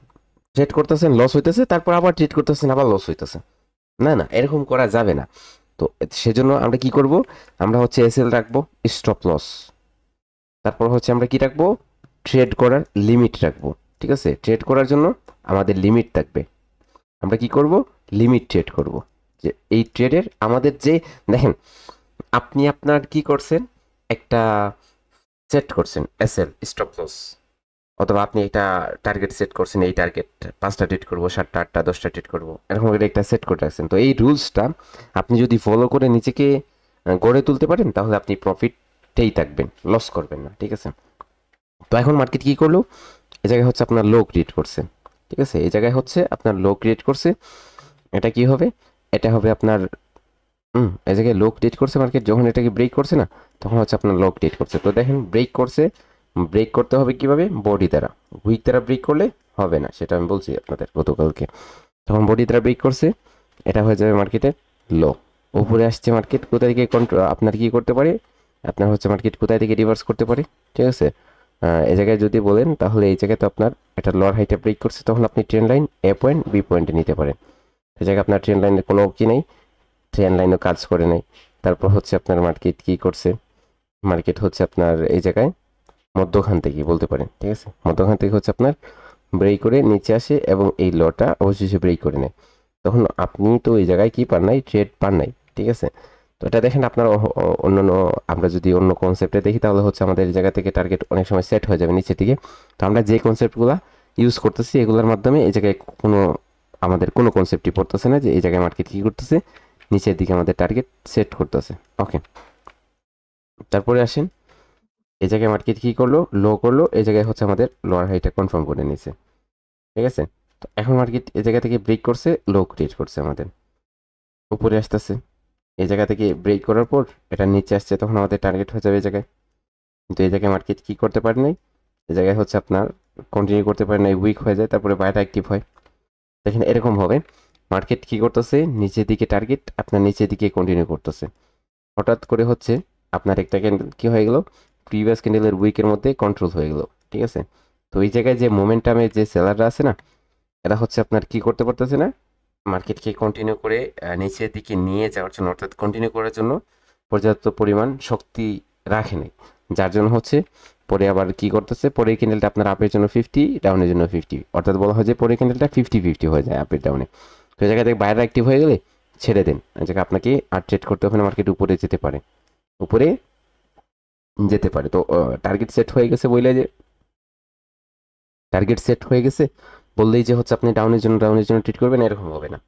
Speaker 1: ট্রেড করতেছেন লস হইতেছে, তারপর আবার ট্রেড করতেছেন আবার লস হইতেছে। না না, এরকম করা যাবে না। তো সেজন্য আমরা কি করব, আমরা হচ্ছে এসএল রাখবো, স্টপ লস, তারপর হচ্ছে আমরা কি রাখবো, ট্রেড করার লিমিট রাখবো। ঠিক আছে, ট্রেড করার জন্য আমাদের লিমিট থাকবে। আমরা কি করব, লিমিট ট্রেড করব। যে এই ট্রেডের আমাদের যে, দেখেন আপনি আপনার কি করছেন, একটা সেট করছেন এসএল স্টপ লস, অথবা আপনি একটা টার্গেট সেট করছেন, এই টার্গেট 5টা ট্রেড করবো, 7টা 8টা 10টা ট্রেড করবো, এরকম করে একটা সেট করে রাখছেন। তো এই রুলসটা আপনি যদি ফলো করে নিজেকে গড়ে তুলতে পারেন, তাহলে আপনি প্রফিটেই থাকবেন, লস করবেন না। ঠিক আছে, তো এখন মার্কেট কি করলো, এই জায়গায় হচ্ছে আপনার লো ক্রিয়েট করছে। ঠিক আছে, এই জায়গায় হচ্ছে আপনার লো ক্রিয়েট করছে। এটা কি হবে, এটা হবে আপনার এই জায়গায় লো ক্রিয়েট করছে মার্কেট, যখন এটাকে ব্রেক করছে না, তখন হচ্ছে আপনার লো ক্রিয়েট করছে। তো দেখেন ব্রেক করছে, ব্রেক করতে হবে কিভাবে, বডি দ্বারা। উইক দ্বারা ব্রেক করলে হবে না, সেটা আমি বলছি আপনাদের গতকালকে। তখন বডি দ্বারা ব্রেক করছে, এটা হয়ে যাবে মার্কেটের লো। উপরে আসছে মার্কেট, কোথায় থেকে কন্ট্রোল আপনার কি করতে পারে, আপনার হচ্ছে মার্কেট কোথায় থেকে রিভার্স করতে পারে। ঠিক আছে, এই জায়গায় যদি বলেন, তাহলে এই জায়গায় তো আপনার এটা লোয়ার হাইটে ব্রেক করছে, তখন আপনি ট্রেন লাইন এ পয়েন্ট বি পয়েন্টে নিতে পারেন। এই জায়গায় আপনার ট্রেন লাইনের কোনো কি নেই, ট্রেন লাইনও কাজ করে নাই। তারপর হচ্ছে আপনার মার্কেট কি করছে, মার্কেট হচ্ছে আপনার এই জায়গায় মধ্যখান থেকে বলতে পারেন। ঠিক আছে, মধ্যখান থেকে হচ্ছে আপনার ব্রেক করে নিচে আসে এবং এই লটা অবশেষে ব্রেক করে নেয়। তখন আপনি তো এই জায়গায় কি পান নাই, ট্রেড পান নাই। ঠিক আছে, তো এটা দেখেন আপনার অন্যান্য, আমরা যদি অন্য কনসেপ্টে দেখি, তাহলে হচ্ছে আমাদের এই জায়গা থেকে টার্গেট অনেক সময় সেট হয়ে যাবে নিচের দিকে। তো আমরা যে কনসেপ্টগুলো ইউজ করতেছি, এগুলোর মাধ্যমে এই জায়গায় কোনো আমাদের কোনো কনসেপ্টই পড়তেছে না যে এই জায়গায় মার্কেট কী করতেছে, নিচের দিকে আমাদের টার্গেট সেট করতেছে। ওকে, তারপরে আসেন, এই জায়গায় মার্কেট কী করলো, লো করলো, এই জায়গায় হচ্ছে আমাদের লোয়ার হাইটা কনফার্ম করে নিয়েছে। ঠিক আছে, তো এখন মার্কেট এই জায়গা থেকে ব্রেক করছে, লো ক্রিয়েট করছে আমাদের, উপরে আসতেছে। এই জায়গা থেকে ব্রেক করার পর এটা নিচে আসছে, তখন আমাদের টার্গেট হয়ে যাবে এই জায়গায়। কিন্তু এই জায়গায় মার্কেট কী করতে পারে নাই, এই জায়গায় হচ্ছে আপনার কন্টিনিউ করতে পারে নাই, উইক হয়ে যায়, তারপরে বাইরে অ্যাক্টিভ হয়। দেখেন এরকম হবে, মার্কেট কী করতেছে, নিচের দিকে টার্গেট আপনার নিচের দিকে কন্টিনিউ করতেছে, হঠাৎ করে হচ্ছে আপনার একটা ক্যান্ডেল কী হয়ে গেল, প্রিভিয়াস ক্যান্ডেলের উইকের মধ্যে কন্ট্রোল হয়ে গেল। ঠিক আছে, তো এই জায়গায় যে মোমেন্টামে যে সেলাররা আছে না, এরা হচ্ছে আপনার কি করতে পারতেছে না, মার্কেটকে কন্টিনিউ করে নিচের দিকে নিয়ে যাওয়ার জন্য, অর্থাৎ কন্টিনিউ করার জন্য পর্যাপ্ত পরিমাণ শক্তি রাখে নাই, যার জন্য হচ্ছে পরে আবার কি করতেছে, পরের ক্যান্ডেলটা আপনার আপের জন্য 50, ডাউনের জন্য 50, অর্থাৎ বলা হয় যে পরের ক্যান্ডেলটা 50-50 হয়ে যায় আপের ডাউনে। তো এই জায়গা থেকে বাইরে অ্যাক্টিভ হয়ে গেলে ছেড়ে দেন, এই জায়গায় আপনাকে আর ট্রেড করতে হবে না, মার্কেট উপরে যেতে পারে, উপরে যেতে পারে। তো টার্গেট সেট হয়ে গেছে বললে যে, টার্গেট সেট হয়ে গেছে বললেই যে হচ্ছে আপনি ডাউনের জন্য ট্রিট করবেন, এরকম হবে না।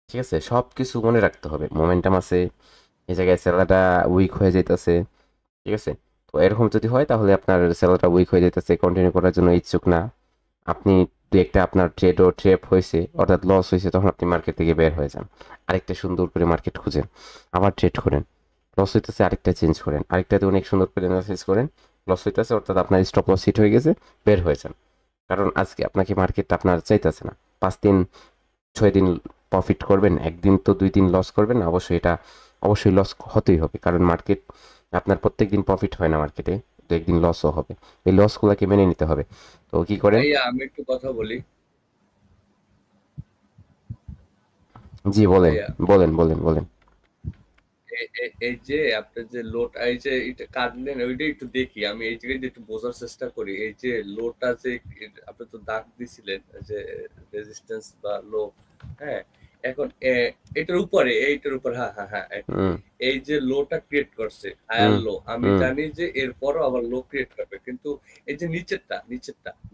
Speaker 1: ঠিক আছে, সব কিছু মনে রাখতে হবে, মোমেন্টাম আছে, এই জায়গায় সেলারটা উইক হয়ে যাইতেছে। ঠিক আছে, তো এরকম যদি হয়, তাহলে আপনার সেলারটা উইক হয়ে যাইতেছে, কন্টিনিউ করার জন্য ইচ্ছুক না, আপনি দু একটা আপনার ট্রেপ হয়েছে, অর্থাৎ লস হয়েছে, তখন আপনি মার্কেট থেকে বের হয়ে যান, আরেকটা সুন্দর করে মার্কেট খুঁজেন, আবার ট্রেড করেন, লস হইতেছে আরেকটা চেঞ্জ করেন, আরেকটাতে অনেক সুন্দর করে অ্যানালাইসিস করেন, লস হইতেছে অর্থাৎ আপনার স্টপ লস হিট হয়ে গেছে, বের হয়ে যান। কারণ আজকে আপনাকে মার্কেট আপনার চাইতেছে না 5 দিন 6 দিন প্রফিট করবেন, একদিন তো 2 দিন লস করবেন না, অবশ্যই এটা অবশ্যই লস হতেই হবে, কারণ মার্কেট আপনার প্রত্যেক দিন প্রফিট হয় না, মার্কেটে তো একদিন লসও হবে, এই লসগুলোকে মেনে নিতে হবে। তো কি করেন,
Speaker 7: ভাইয়া আমি একটু কথা বলি।
Speaker 1: জি বলেন
Speaker 7: ভাইয়া
Speaker 1: বলেন বলেন বলেন।
Speaker 7: এই যে আপনার যে লোড, এই যে এটা কাটলেন ওইটা একটু দেখি, আমি এই জায়গায় একটু বোঝার চেষ্টা করি। এই যে লোটা যে আপনি তো দাগ দিছিলেন যে রেজিস্ট্যান্স বা লো, হ্যাঁ, এখন এইটার উপরে হ্যাঁ হ্যাঁ হ্যাঁ
Speaker 1: হুম
Speaker 7: এই যে লোটা ক্রিয়েট করছে হায়ার
Speaker 1: হুম
Speaker 7: লো, আমি
Speaker 1: হুম
Speaker 7: জানি যে এরপরও আবার লো ক্রিয়েট করবে, কিন্তু এই যে নিচেরটা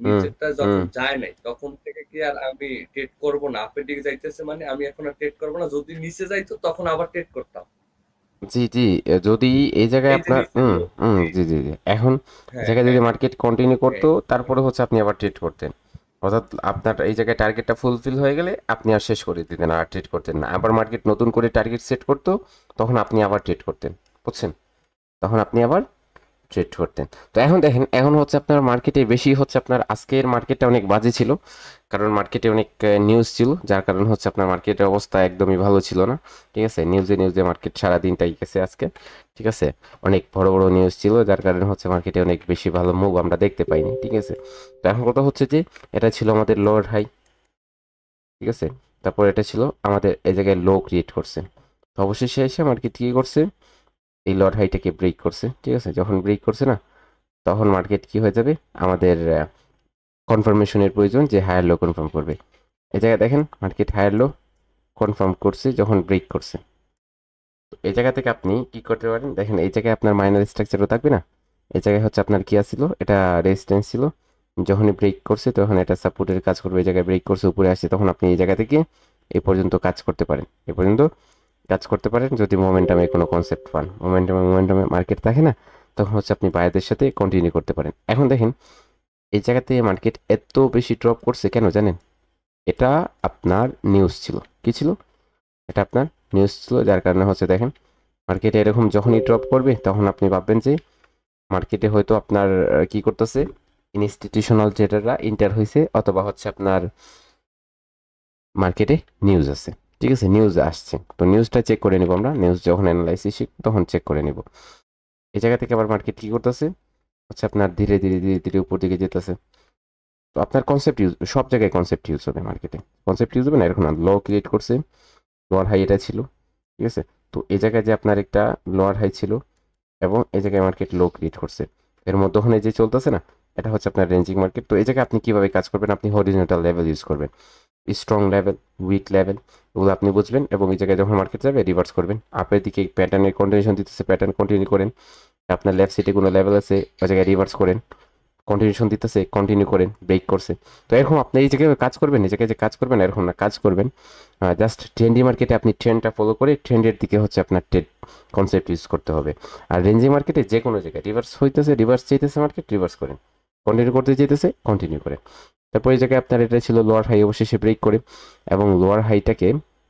Speaker 1: হুম
Speaker 7: যখন
Speaker 1: হুম
Speaker 7: যায় নাই তখন থেকে কি আর আমি ট্রেড করব না? আপের দিকে যাইতেছে মানে আমি এখন আর ট্রেড করবো না, যদি নিচে যাইতো তখন আবার ট্রেড করতাম।
Speaker 1: জি জি যদি এই জায়গায়
Speaker 7: এই যে
Speaker 1: আপনার
Speaker 7: নিচের লো, জি
Speaker 1: জি জি জি এখন এই
Speaker 7: হ্যাঁ
Speaker 1: জায়গায় যদি
Speaker 7: হ্যাঁ
Speaker 1: মার্কেট কন্টিনিউ
Speaker 7: হ্যাঁ
Speaker 1: করতো তারপরে হচ্ছে আপনি আবার ট্রেড করতেন, অর্থাৎ আপনার এই জায়গায় টার্গেটটা ফুলফিল হয়ে গেলে আপনি আর শেষ করে দিতেন আর ট্রেড করতেন না, আবার মার্কেট নতুন করে টার্গেট সেট করতো, তখন আপনি আবার ট্রেড করতেন, বুঝছেন? তখন আপনি আবার ট্রেড করতেন। তো এখন দেখেন, এখন হচ্ছে আপনার মার্কেটে বেশি হচ্ছে আপনার আজকের মার্কেটটা অনেক বাজে ছিল, কারণ মার্কেটে অনেক নিউজ ছিল, যার কারণে হচ্ছে আপনার মার্কেটের অবস্থা একদমই ভালো ছিল না। ঠিক আছে, নিউজে মার্কেট সারা দিনটাই গেছে আজকে। ঠিক আছে, অনেক বড় বড় নিউজ ছিল, যার কারণে হচ্ছে মার্কেটে অনেক বেশি ভালো মুভ আমরা দেখতে পাইনি। ঠিক আছে, তো এখন কথা হচ্ছে যে এটা ছিল আমাদের লোয়ার হাই। ঠিক আছে, তারপর এটা ছিল আমাদের এই জায়গায় লো ক্রিয়েট করছে, তো অবশেষে এসে মার্কেট কি করছে, এই লোয়ার হাইটাকে ব্রেক করছে। ঠিক আছে, যখন ব্রেক করছে না, তখন মার্কেট কি হয়ে যাবে, আমাদের কনফার্মেশনের প্রয়োজন যে হায়ার লো কনফার্ম করবে। এই জায়গায় দেখেন মার্কেট হায়ার লো কনফার্ম করছে যখন ব্রেক করছে। তো এই জায়গা থেকে আপনি কি করতে পারেন, দেখেন এই জায়গায় আপনার মাইনার স্ট্রাকচারও থাকবে না, এই জায়গায় হচ্ছে আপনার কি আসছিল, এটা রেজিস্ট্যান্স ছিল, যখনই ব্রেক করছে তখন এটা সাপোর্টের কাজ করবে। এই জায়গায় ব্রেক করছে উপরে আসছে, তখন আপনি এই জায়গা থেকে এই পর্যন্ত কাজ করতে পারেন, এই পর্যন্ত কাজ করতে পারেন। যদি মোমেন্টামে কোনো কনসেপ্ট পান, মোমেন্টামে মার্কেট থাকে না, তখন হচ্ছে আপনি বায়ারদের সাথে কন্টিনিউ করতে পারেন। এখন দেখেন এই জায়গাতে মার্কেট এত বেশি ড্রপ করছে কেন জানেন? এটা আপনার নিউজ ছিল, কি ছিল, এটা আপনার নিউজ ছিল, যার কারণে হচ্ছে দেখেন মার্কেটে এরকম যখনই ড্রপ করবে তখন আপনি ভাববেন যে মার্কেটে হয়তো আপনার কি করতেছে, ইনস্টিটিউশনাল ট্রেডাররা ইন্টার হয়েছে, অথবা হচ্ছে আপনার মার্কেটে নিউজ আছে। ঠিক আছে, নিউজ আসছে, তো নিউজটা চেক করে নিব আমরা, নিউজ যখন অ্যানালাইসিস শিখব তখন চেক করে নিব। এই জায়গা থেকে আবার মার্কেট কি করতেছে, হচ্ছে আপনার ধীরে ধীরে ধীরে ধীরে উপর দিকে যেতেছে। তো আপনার কনসেপ্ট ইউজ, সব জায়গায় কনসেপ্ট ইউজ হবে মার্কেটে, কনসেপ্ট ইউজ হবে না এরকম না। লো ক্রিয়েট করছে, লোয়ার হাই এটা ছিল। ঠিক আছে, তো এই জায়গায় যে আপনার একটা লোয়ার হাই ছিল এবং এই জায়গায় মার্কেট লো ক্রিয়েট করছে, এর মধ্যখানে যে চলতেছে না, এটা হচ্ছে আপনার রেঞ্জিং মার্কেট। তো এই জায়গায় আপনি কিভাবে কাজ করবেন, আপনি হরিজন্টাল লেভেল ইউজ করবেন, স্ট্রং লেভেল, উইক লেভেল, ওগুলো আপনি বুঝবেন, এবং এই জায়গায় যখন মার্কেট যাবে রিভার্স করবেন, আপের দিকে প্যাটার্নের কন্টিনিউশন দিতেছে, প্যাটার্ন কন্টিনিউ করেন, আপনার লেফট সাইডে কোনো লেভেল আছে ওই জায়গায় রিভার্স করেন, কন্টিনিউশন দিতেছে কন্টিনিউ করেন, ব্রেক করছে। তো এরকম আপনি এই জায়গায় কাজ করবেন, এই জায়গায় যে কাজ করবেন এরকম না, কাজ করবেন জাস্ট ট্রেন্ডি মার্কেটে আপনি ট্রেন্ডটা ফলো করে ট্রেন্ডের দিকে হচ্ছে আপনার ট্রেড কনসেপ্ট ইউজ করতে হবে। আর রেঞ্জি মার্কেটে যে কোনো জায়গায় রিভার্স হইতেছে, রিভার্স চাইতেছে মার্কেট, রিভার্স করেন, কন্টিনিউ করতে চাইতেছে কন্টিনিউ করেন। তারপর এই জায়গায় আপনার এটা ছিল লোয়ার হাই, অবশেষে ব্রেক করে, এবং লোয়ার হাইটাকে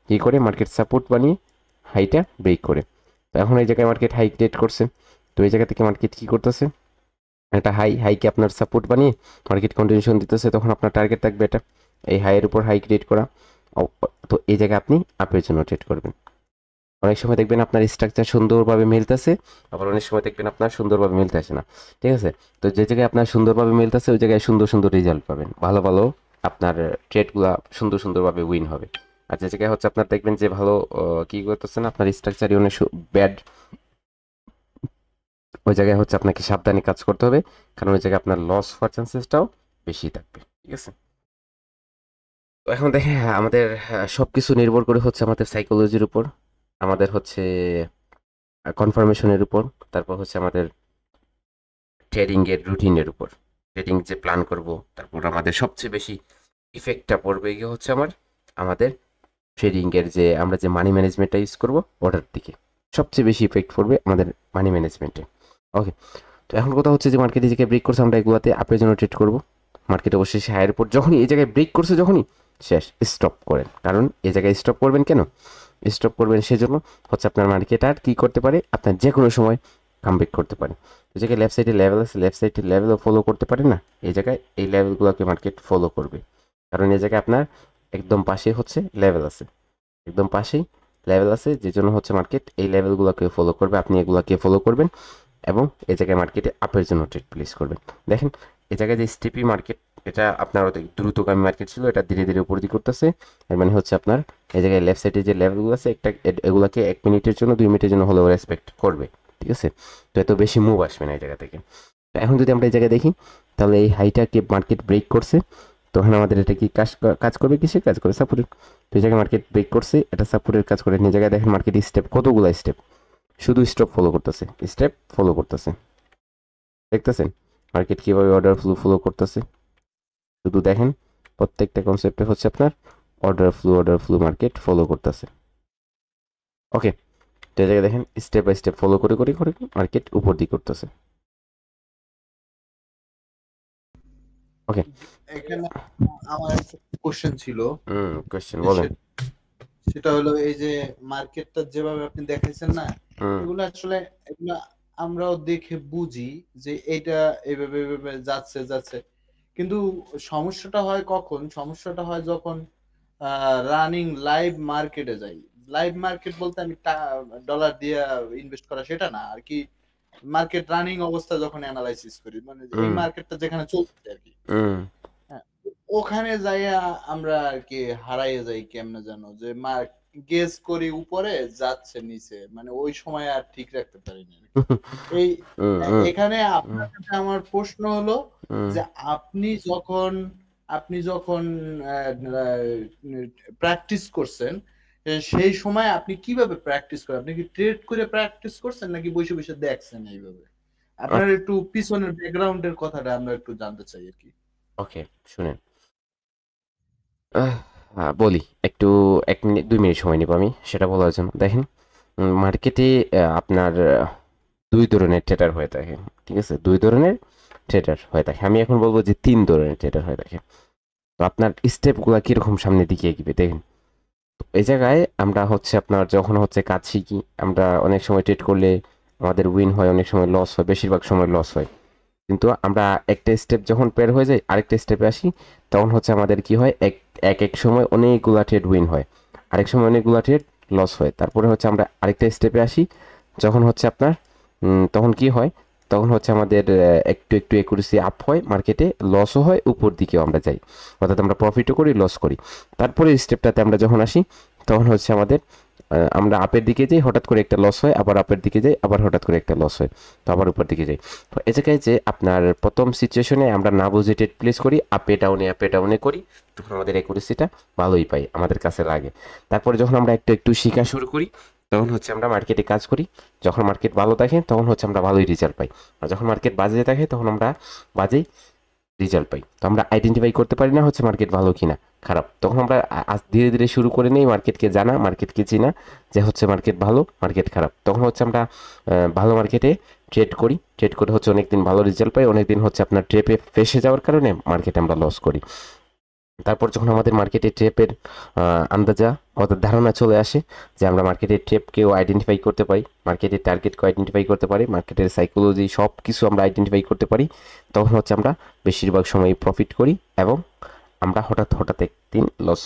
Speaker 1: কী করে মার্কেট সাপোর্ট বানিয়ে হাইটা ব্রেক করে। তো এখন এই জায়গায় মার্কেট হাই ক্রিয়েট করছে, তো এই জায়গা থেকে মার্কেট কী করতেছে, একটা হাইকে আপনার সাপোর্ট বানিয়ে মার্কেট কন্টিনিউশন দিতেছে, তখন আপনার টার্গেট থাকবে এটা এই হাইয়ের উপর হাই ক্রিয়েট করা। তো এই জায়গায় আপনি আপের জন্য ট্রেড করবেন। অনেক সময় দেখবেন আপনার স্ট্রাকচার সুন্দরভাবে মিলতেছে, আবার অনেক সময় দেখবেন আপনার সুন্দরভাবে মিলতে আসে না। ঠিক আছে, তো যে জায়গায় আপনার সুন্দরভাবে মিলতেছে ওই জায়গায় সুন্দর সুন্দর রেজাল্ট পাবেন, ভালো ভালো আপনার ট্রেডগুলা সুন্দরভাবে উইন হবে। আর যে জায়গায় হচ্ছে আপনার দেখবেন যে ভালো কি করতেছে না, আপনার স্ট্রাকচারই অনেক ব্যাড, ওই জায়গায় হচ্ছে আপনাকে সাবধানে কাজ করতে হবে, কারণ ওই জায়গায় আপনার লস হওয়ার চান্সেসটাও বেশি থাকবে। ঠিক আছে, তো এখন দেখে আমাদের সব কিছু নির্ভর করে হচ্ছে আমাদের সাইকোলজির উপর, আমাদের হচ্ছে কনফার্মেশনের উপর, তারপর হচ্ছে আমাদের ট্রেডিংয়ের রুটিনের উপর, ট্রেডিং যে প্ল্যান করব, তারপর আমাদের সবচেয়ে বেশি ইফেক্টটা পড়বে গিয়ে হচ্ছে আমাদের ট্রেডিংয়ের যে আমরা যে মানি ম্যানেজমেন্টটা ইউজ করব ওটার দিকে সবচেয়ে বেশি ইফেক্ট পড়বে আমাদের মানি ম্যানেজমেন্টে। ওকে, তো এখন কথা হচ্ছে যে মার্কেট এই জায়গায় ব্রেক করছে, আমরা এগুলোতে আপের জন্য ট্রেড করব। মার্কেট অবশ্যই হায়ার উপর যখনই এই জায়গায় ব্রেক করছে, যখনই শেষ স্টপ করেন, কারণ এই জায়গায় স্টপ করবেন কেন, স্টপ করবেন সেজন্য হচ্ছে আপনার মার্কেট আর কি করতে পারে, আপনার যে কোনো সময় কামব্যাক করতে পারে। তো জায়গায় লেফট সাইডে লেভেল আছে, লেফট সাইডে লেভেলও ফলো করতে পারেন না, এই জায়গায় এই লেভেলগুলোকে মার্কেট ফলো করবে, কারণ এই জায়গায় আপনার একদম পাশে হচ্ছে লেভেল আছে, একদম পাশেই লেভেল আছে, যে জন্য হচ্ছে মার্কেট এই লেভেলগুলোকে ফলো করবে, আপনি এগুলোকে ফলো করবেন এবং এই জায়গায় মার্কেটে আপের জন্য ট্রেড প্লেস করবেন। দেখেন এই জায়গায় যে স্টেপি মার্কেট, এটা আপনার দ্রুতগামী মার্কেট ছিল, এটা ধীরে ধীরে উপর দিকে করতেছে, এর মানে হচ্ছে আপনার এই জায়গায় লেফট সাইডে যে লেভেলগুলো আছে একটা এগুলোকে 1 মিনিটের জন্য 2 মিনিটের জন্য হলেও রেসপেক্ট করবে। ঠিক আছে, তো এত বেশি মুভ আসবে না এই জায়গা থেকে। তো এখন যদি আমরা এই জায়গায় দেখি, তাহলে এই হাইটাকে মার্কেট ব্রেক করছে, তখন আমাদের এটা কি কাজ করবে, কিসের কাজ করে, সাপোর্টের। তো এই জায়গায় মার্কেট ব্রেক করছে, এটা সাপোর্টের কাজ করে। এই জায়গায় দেখেন মার্কেট স্টেপ কতগুলো স্টেপ, শুধু স্টেপ ফলো করতেছে, দেখতেছেন মার্কেট কিভাবে অর্ডার ফ্লো করতেছে। শুধু দেখেন প্রত্যেকটা কনসেপ্টে হচ্ছে আপনার অর্ডার ফ্লো মার্কেট ফলো করতেছে। ওকে, তো এই জায়গায় দেখেন স্টেপ বাই স্টেপ ফলো করে মার্কেট উপর দিকে করতেছে। ওকে,
Speaker 8: এখানে আমার একটা কোশ্চেন ছিল,
Speaker 1: কোশ্চেন বলেন।
Speaker 8: সেটা হলো এই যে মার্কেটটা যেভাবে আপনি দেখাইছেন না, এগুলো আসলে এগুলো আমরাও দেখে বুঝি যে এটা এইভাবে এইভাবে যাচ্ছে, কিন্তু সমস্যাটা হয় কখন? সমস্যাটা হয় যখন রানিং লাইভ মার্কেটে যাই। লাইভ মার্কেট বলতে আমি ডলার দিয়ে ইনভেস্ট করা সেটা না আর কি, মার্কেট রানিং অবস্থা যখন অ্যানালাইসিস করি, মানে এই মার্কেটটা যেখানে চলছে আর কি, হ্যাঁ, ওখানে যাইয়া আমরা আর কি হারাইয়ে যাই কেমনে জানো, যে গেস করি উপরে যাচ্ছে নিচে, মানে ওই সময় আর ঠিক রাখতে পারি না এই এখানে আপনার কাছে আমার প্রশ্ন হলো যে আপনি যখন প্র্যাকটিস করছেন, সেই সময় আপনি কিভাবে প্র্যাকটিস করেন? আপনি কি ট্রেড করে প্র্যাকটিস করছেন নাকি বসে বসে দেখছেন এইভাবে? আপনার একটু পিছনের ব্যাকগ্রাউন্ডের কথাটা আমরা একটু জানতে চাই আর কি।
Speaker 1: ওকে, শুনেন, বলি একটু 1 মিনিট 2 মিনিট সময় নিব আমি সেটা বলার জন্য। দেখেন মার্কেটে আপনার 2 ধরনের ট্রেডার হয়ে থাকে, ঠিক আছে? 2 ধরনের ট্রেডার হয়ে থাকে। আমি এখন বলবো যে 3 ধরনের ট্রেডার হয়ে থাকে। তো আপনার স্টেপগুলো কীরকম সামনের দিকে এগিয়ে দেখেন। তো এই জায়গায় আমরা হচ্ছে আপনার যখন হচ্ছে কাজ শিখি, আমরা অনেক সময় ট্রেড করলে আমাদের উইন হয়, অনেক সময় লস হয়, বেশিরভাগ সময় লস হয়। কিন্তু আমরা একটা স্টেপ যখন পের হয়ে যাই, আরেকটা স্টেপে আসি, তখন হচ্ছে আমাদের কি হয়, এক সময় অনেকগুলা ট্রেড উইন হয়, আরেক সময় অনেকগুলা ট্রেড লস হয়। তারপরে হচ্ছে আমরা আরেকটা স্টেপে আসি, যখন হচ্ছে আপনার তখন কি হয়, তখন হচ্ছে আমাদের একটু একুরেসি আপ হয়, মার্কেটে লসও হয়, উপর দিকেও আমরা যাই, অর্থাৎ আমরা প্রফিটও করি, লস করি। তারপরে স্টেপটাতে আমরা যখন আসি, তখন হচ্ছে আমাদের আমরা আপের দিকে যাই, হঠাৎ করে একটা লস হয়, আবার আপের দিকে যাই, আবার হঠাৎ করে একটা লস হয়, তো আবার উপর দিকে যাই। তো এই জায়গায় যে আপনার প্রথম সিচুয়েশনে আমরা না বুঝে ট্রেড প্লেস করি, আপে ডাউনে করি, তখন আমাদের একুরেসিটা ভালোই পাই, আমাদের কাছে লাগে। তারপরে যখন আমরা একটু শেখা শুরু করি, তখন হচ্ছে আমরা মার্কেটে কাজ করি। যখন মার্কেট ভালো থাকে তখন হচ্ছে আমরা ভালোই রেজাল্ট পাই, আর যখন মার্কেট বাজে থাকে তখন আমরা বাজেই রেজাল্ট পাই। তো আমরা আইডেন্টিফাই করতে পারি না হচ্ছে মার্কেট ভালো কিনা খারাপ। তখন আমরা ধীরে ধীরে শুরু করে নিই মার্কেটকে জানা, মার্কেটকে চিনা, যে হচ্ছে মার্কেট ভালো, মার্কেট খারাপ। তখন হচ্ছে আমরা ভালো মার্কেটে ট্রেড করে হচ্ছে অনেকদিন ভালো রেজাল্ট পাই, অনেকদিন হচ্ছে আপনার ট্রেপে ফেসে যাওয়ার কারণে মার্কেটে আমরা লস করি। তারপর যখন আমাদের মার্কেটে ট্রেপের আন্দাজা অর্থাৎ ধারণা চলে আসে, যে আমরা মার্কেটের ট্রেপকেও আইডেন্টিফাই করতে পারি, মার্কেটের টার্গেটকেও আইডেন্টিফাই করতে পারি, মার্কেটের সাইকোলজি সব কিছু আমরা আইডেন্টিফাই করতে পারি, তখন হচ্ছে আমরা বেশিরভাগ সময় প্রফিট করি, এবং আমরা হঠাৎ একদিন লস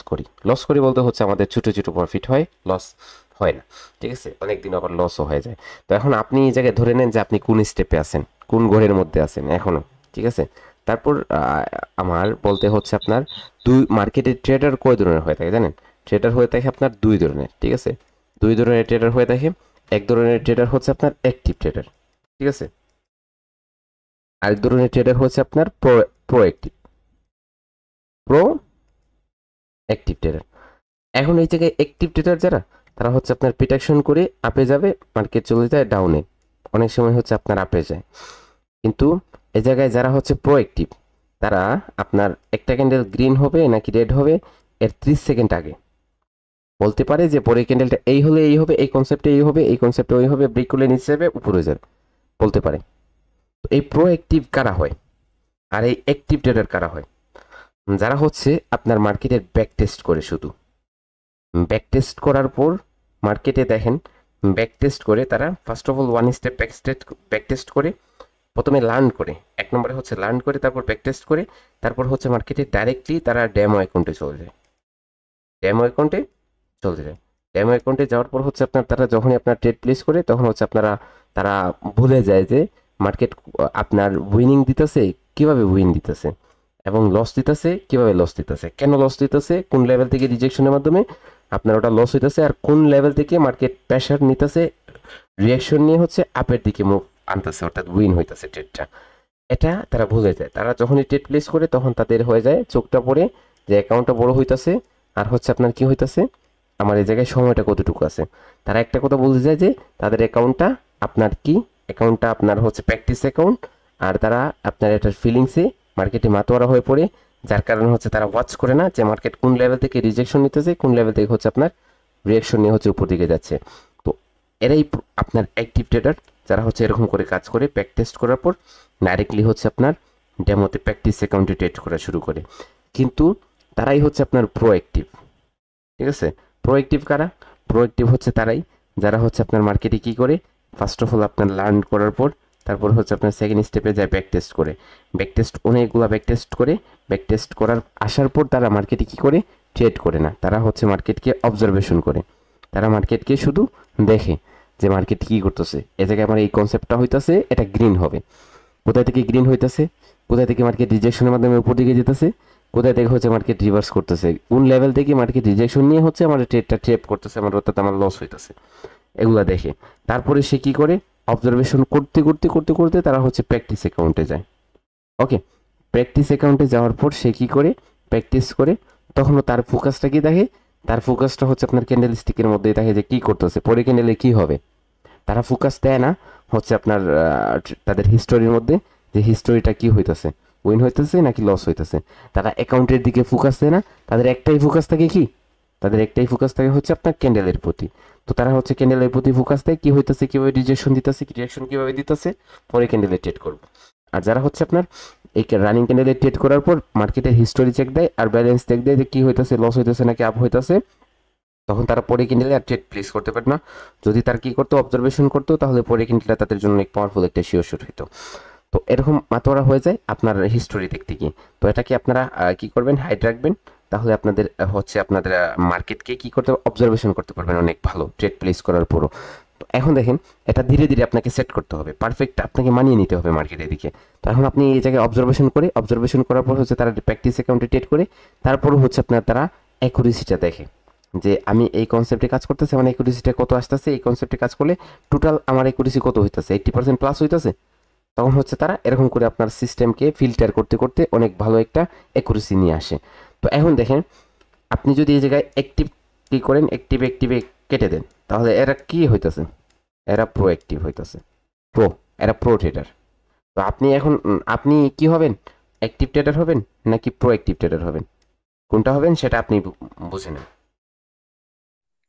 Speaker 1: করি বলতে হচ্ছে আমাদের ছোটো প্রফিট হয়, লস হয় না, ঠিক আছে? অনেকদিন আবার লসও হয়ে যায়। তো এখন আপনি এই জায়গায় ধরে নেন যে আপনি কোন স্টেপে আছেন, কোন ঘরের মধ্যে আছেন এখনও, ঠিক আছে? তারপর আমার বলতে হচ্ছে আপনার মার্কেটের ট্রেডার কয় ধরনের হয়ে থাকে জানেন? ট্রেডার হয়ে থাকে আপনার 2 ধরনের, ঠিক আছে? 2 ধরনের ট্রেডার হয়ে থাকে। এক ধরনের ট্রেডার হচ্ছে আপনার অ্যাক্টিভ ট্রেডার, ঠিক আছে? আরেক ধরনের ট্রেডার হচ্ছে আপনার প্রো অ্যাক্টিভ ট্রেডার। এখন এই জায়গায় অ্যাক্টিভ ট্রেডার যারা, তারা হচ্ছে আপনার প্রিটেকশন করে আপে যাবে, মার্কেট চলে যায় ডাউনে, অনেক সময় হচ্ছে আপনার আপে যায়। কিন্তু এই জায়গায় যারা হচ্ছে প্রোঅ্যাক্টিভ, তারা আপনার একটা ক্যান্ডেল গ্রিন হবে নাকি রেড হবে এর 30 সেকেন্ড আগে বলতে পারে, যে পরের ক্যান্ডেলটা এই হলে এই হবে, এই কনসেপ্টে এই হবে, এই কনসেপ্টে ওই হবে, ব্রেক করলে নিচে যাবে, উপরে যাবে, বলতে পারে। তো এই প্রোঅ্যাক্টিভ কারা হয় আর এই অ্যাক্টিভ ট্রেডার কারা হয়? যারা হচ্ছে আপনার মার্কেটের ব্যাক টেস্ট করে, শুধু ব্যাক টেস্ট করার পর মার্কেটে দেখেন, ব্যাক টেস্ট করে তারা first of all 1 step back test করে, প্রথমে লার্ন করে, 1 নম্বরে হচ্ছে লার্ন করে, তারপর ব্যাক টেস্ট করে, তারপর হচ্ছে মার্কেটে ডাইরেক্টলি তারা ডেমো অ্যাকাউন্টে চলে যায়। ডেমো অ্যাকাউন্টে যাওয়ার পর হচ্ছে আপনার তারা যখনই আপনার ট্রেড প্লেস করে, তখন হচ্ছে তারা ভুলে যায় যে মার্কেট আপনার উইনিং দিতেছে, কিভাবে উইন দিতেছে, এবং লস দিতেছে, কিভাবে লস দিতেছে, কেন লস দিতেছে, কোন লেভেল থেকে রিজেকশনের মাধ্যমে আপনার ওটা লস হইতেছে, আর কোন লেভেল থেকে মার্কেট প্রেশার নিতেছে, রিয়াকশন নিয়ে হচ্ছে আপের দিকে মুভ আনতেছে, অর্থাৎ উইন হইতেছে ট্রেডটা। এটা তারা ভুলে যায়। তারা যখনই ট্রেড প্লেস করে তখন তাদের হয়ে যায় চোখটা পড়ে যে অ্যাকাউন্টটা বড় হইতাছে আর হচ্ছে আপনার কি হইতাছে আমার এই জায়গায় সময়টা কতটুকু আছে। তারা একটা কথা বলতে যায় যে তাদের অ্যাকাউন্টটা আপনার কি অ্যাকাউন্টটা আপনার হচ্ছে প্র্যাকটিস অ্যাকাউন্ট, আর তারা আপনার এটার ফিলিংসে মার্কেটে মাতোয়ারা হয়ে পড়ে, যার কারণে হচ্ছে তারা ওয়াচ করে না যে মার্কেট কোন লেভেল থেকে রিজেকশন নিতেছে, কোন লেভেল থেকে হচ্ছে আপনার রিয়াকশন নিয়ে হচ্ছে উপর দিকে যাচ্ছে। তো এরাই আপনার অ্যাক্টিভ ট্রেডার যারা হচ্ছে এরকম করে কাজ করে প্যাক টেস্ট করার পর ডাইরেক্টলি হচ্ছে আপনার ডেমোতে প্র্যাকটিস অ্যাকাউন্টে ট্রেড করা শুরু করে। কিন্তু তারাই হচ্ছে আপনার প্রোঅ্যাক্টিভ। ঠিক আছে, প্রোঅ্যাক্টিভ কারা? প্রোঅ্যাক্টিভ হচ্ছে তারাই যারা হচ্ছে আপনার মার্কেটে কি করে, ফার্স্ট অফ অল আপনার লার্ন করার পর তারপর হচ্ছে আপনার সেকেন্ড স্টেপে যায় ব্যাক টেস্ট করে, ব্যাক টেস্ট অনেকগুলো ব্যাক টেস্ট করে, ব্যাক টেস্ট করার আসার পর তারা মার্কেটে কি করে, ট্রেড করে না, তারা হচ্ছে মার্কেটকে অবজারভেশন করে, তারা মার্কেটকে শুধু দেখে যে মার্কেট কি করতেছে। এ জায়গায় আমার এই কনসেপ্টটা হইতাছে এটা গ্রিন হবে, কোথায় থেকে গ্রিন হইতাছে, কোথায় থেকে মার্কেট রিজেকশনের মাধ্যমে উপর দিকে যেতেছে, কোথায় থেকে হচ্ছে মার্কেট রিভার্স করতেছে, কোন লেভেল থেকে মার্কেট রিজেকশন নিয়ে হচ্ছে আমার ট্রেডটা ট্রেপ করতেছে, আমার অর্থাৎ আমার লস হইতেছে, এগুলা দেখে তারপরে সে কি করে অবজারভেশন করতে করতে করতে করতে তারা হচ্ছে প্র্যাকটিস অ্যাকাউন্টে যায়। ওকে, প্র্যাকটিস অ্যাকাউন্টে যাওয়ার পর সে কি করে প্র্যাকটিস করে, তখনও তার ফোকাসটা কি দেখে, তার ফোকাসটা হচ্ছে আপনার ক্যান্ডেল স্টিকের মধ্যে দেখে যে কি করতেছে, পরে ক্যান্ডেলে কি হবে। তারা ফোকাস দেয় না হচ্ছে আপনার তাদের হিস্টোরির মধ্যে যে হিস্টোরিটা কি হইতেছে, উইন হইতেছে নাকি লস হইতেছে। তারা অ্যাকাউন্টের দিকে ফোকাস দেয় না, তাদের একটাই ফোকাস থাকে কি, তাদের একটাই ফোকাস থাকে হচ্ছে আপনার ক্যান্ডেলের প্রতি। তো তারা হচ্ছে ক্যান্ডেলের প্রতি ফোকাস দেয় কি হইতেছে, কিভাবে রিজেকশন দিতেছে, রিয়াকশন কিভাবে দিতেছে, পরে ক্যান্ডেলে ট্রেড করবো। আর যারা হচ্ছে আপনার এই রানিং ক্যান্ডেলে ট্রেড করার পর মার্কেটের হিস্টোরি চেক দেয় আর ব্যালেন্স চেক দেয় যে কি হইতেছে, লস হইতেছে নাকি আপ হইতেছে, তখন তারা পরে ক্যান্ডেলে আর ট্রেড প্লেস করতে পারে না। যদি তার কি করতো, অবজারভেশন করতো, তাহলে পরে ক্যান্ডেলটা তাদের জন্য অনেক পাওয়ারফুল একটা শিওর শুট হইতো। তো এরকম মাতোয়ারা হয়ে যায় আপনার হিস্টোরি দেখতে গিয়ে। তো এটাকে আপনারা কি করবেন, হাইড রাখবেন, তাহলে আপনাদের হচ্ছে আপনাদের মার্কেটকে কি করতে অবজারভেশন করতে পারবেন অনেক ভালো ট্রেড প্লেস করার পরও। তো এখন দেখেন এটা ধীরে ধীরে আপনাকে সেট করতে হবে, পারফেক্ট আপনাকে মানিয়ে নিতে হবে মার্কেটের দিকে। তো এখন আপনি এই জায়গায় অবজারভেশন করার পর হচ্ছে তারা প্র্যাকটিস অ্যাকাউন্টে ট্রেড করে, তারপরও হচ্ছে আপনার তারা অ্যাকুরেসিটা দেখে যে আমি এই কনসেপ্টে কাজ করতেছি, আমার অ্যাকুরেসিটা কত আসতেছে, এই কনসেপ্টে কাজ করলে টোটাল আমার অ্যাকুরেসি কত হইতেছে, 80% প্লাস হইতেছে। তখন হচ্ছে তারা এরকম করে আপনার সিস্টেমকে ফিল্টার করতে করতে অনেক ভালো একটা অ্যাকুরেসি নিয়ে আসে। তো এখন দেখেন আপনি যদি এই জায়গায় অ্যাক্টিভ কি করেন, অ্যাক্টিভে কেটে দেন, তাহলে এরা কি হইতেছে, এরা প্রো অ্যাক্টিভ হইতেছে, এরা প্রো ট্রেডার। তো আপনি এখন আপনি কি হবেন, অ্যাক্টিভ ট্রেডার হবেন নাকি প্রো অ্যাক্টিভ ট্রেডার হবেন, কোনটা হবেন সেটা আপনি বুঝে নেন।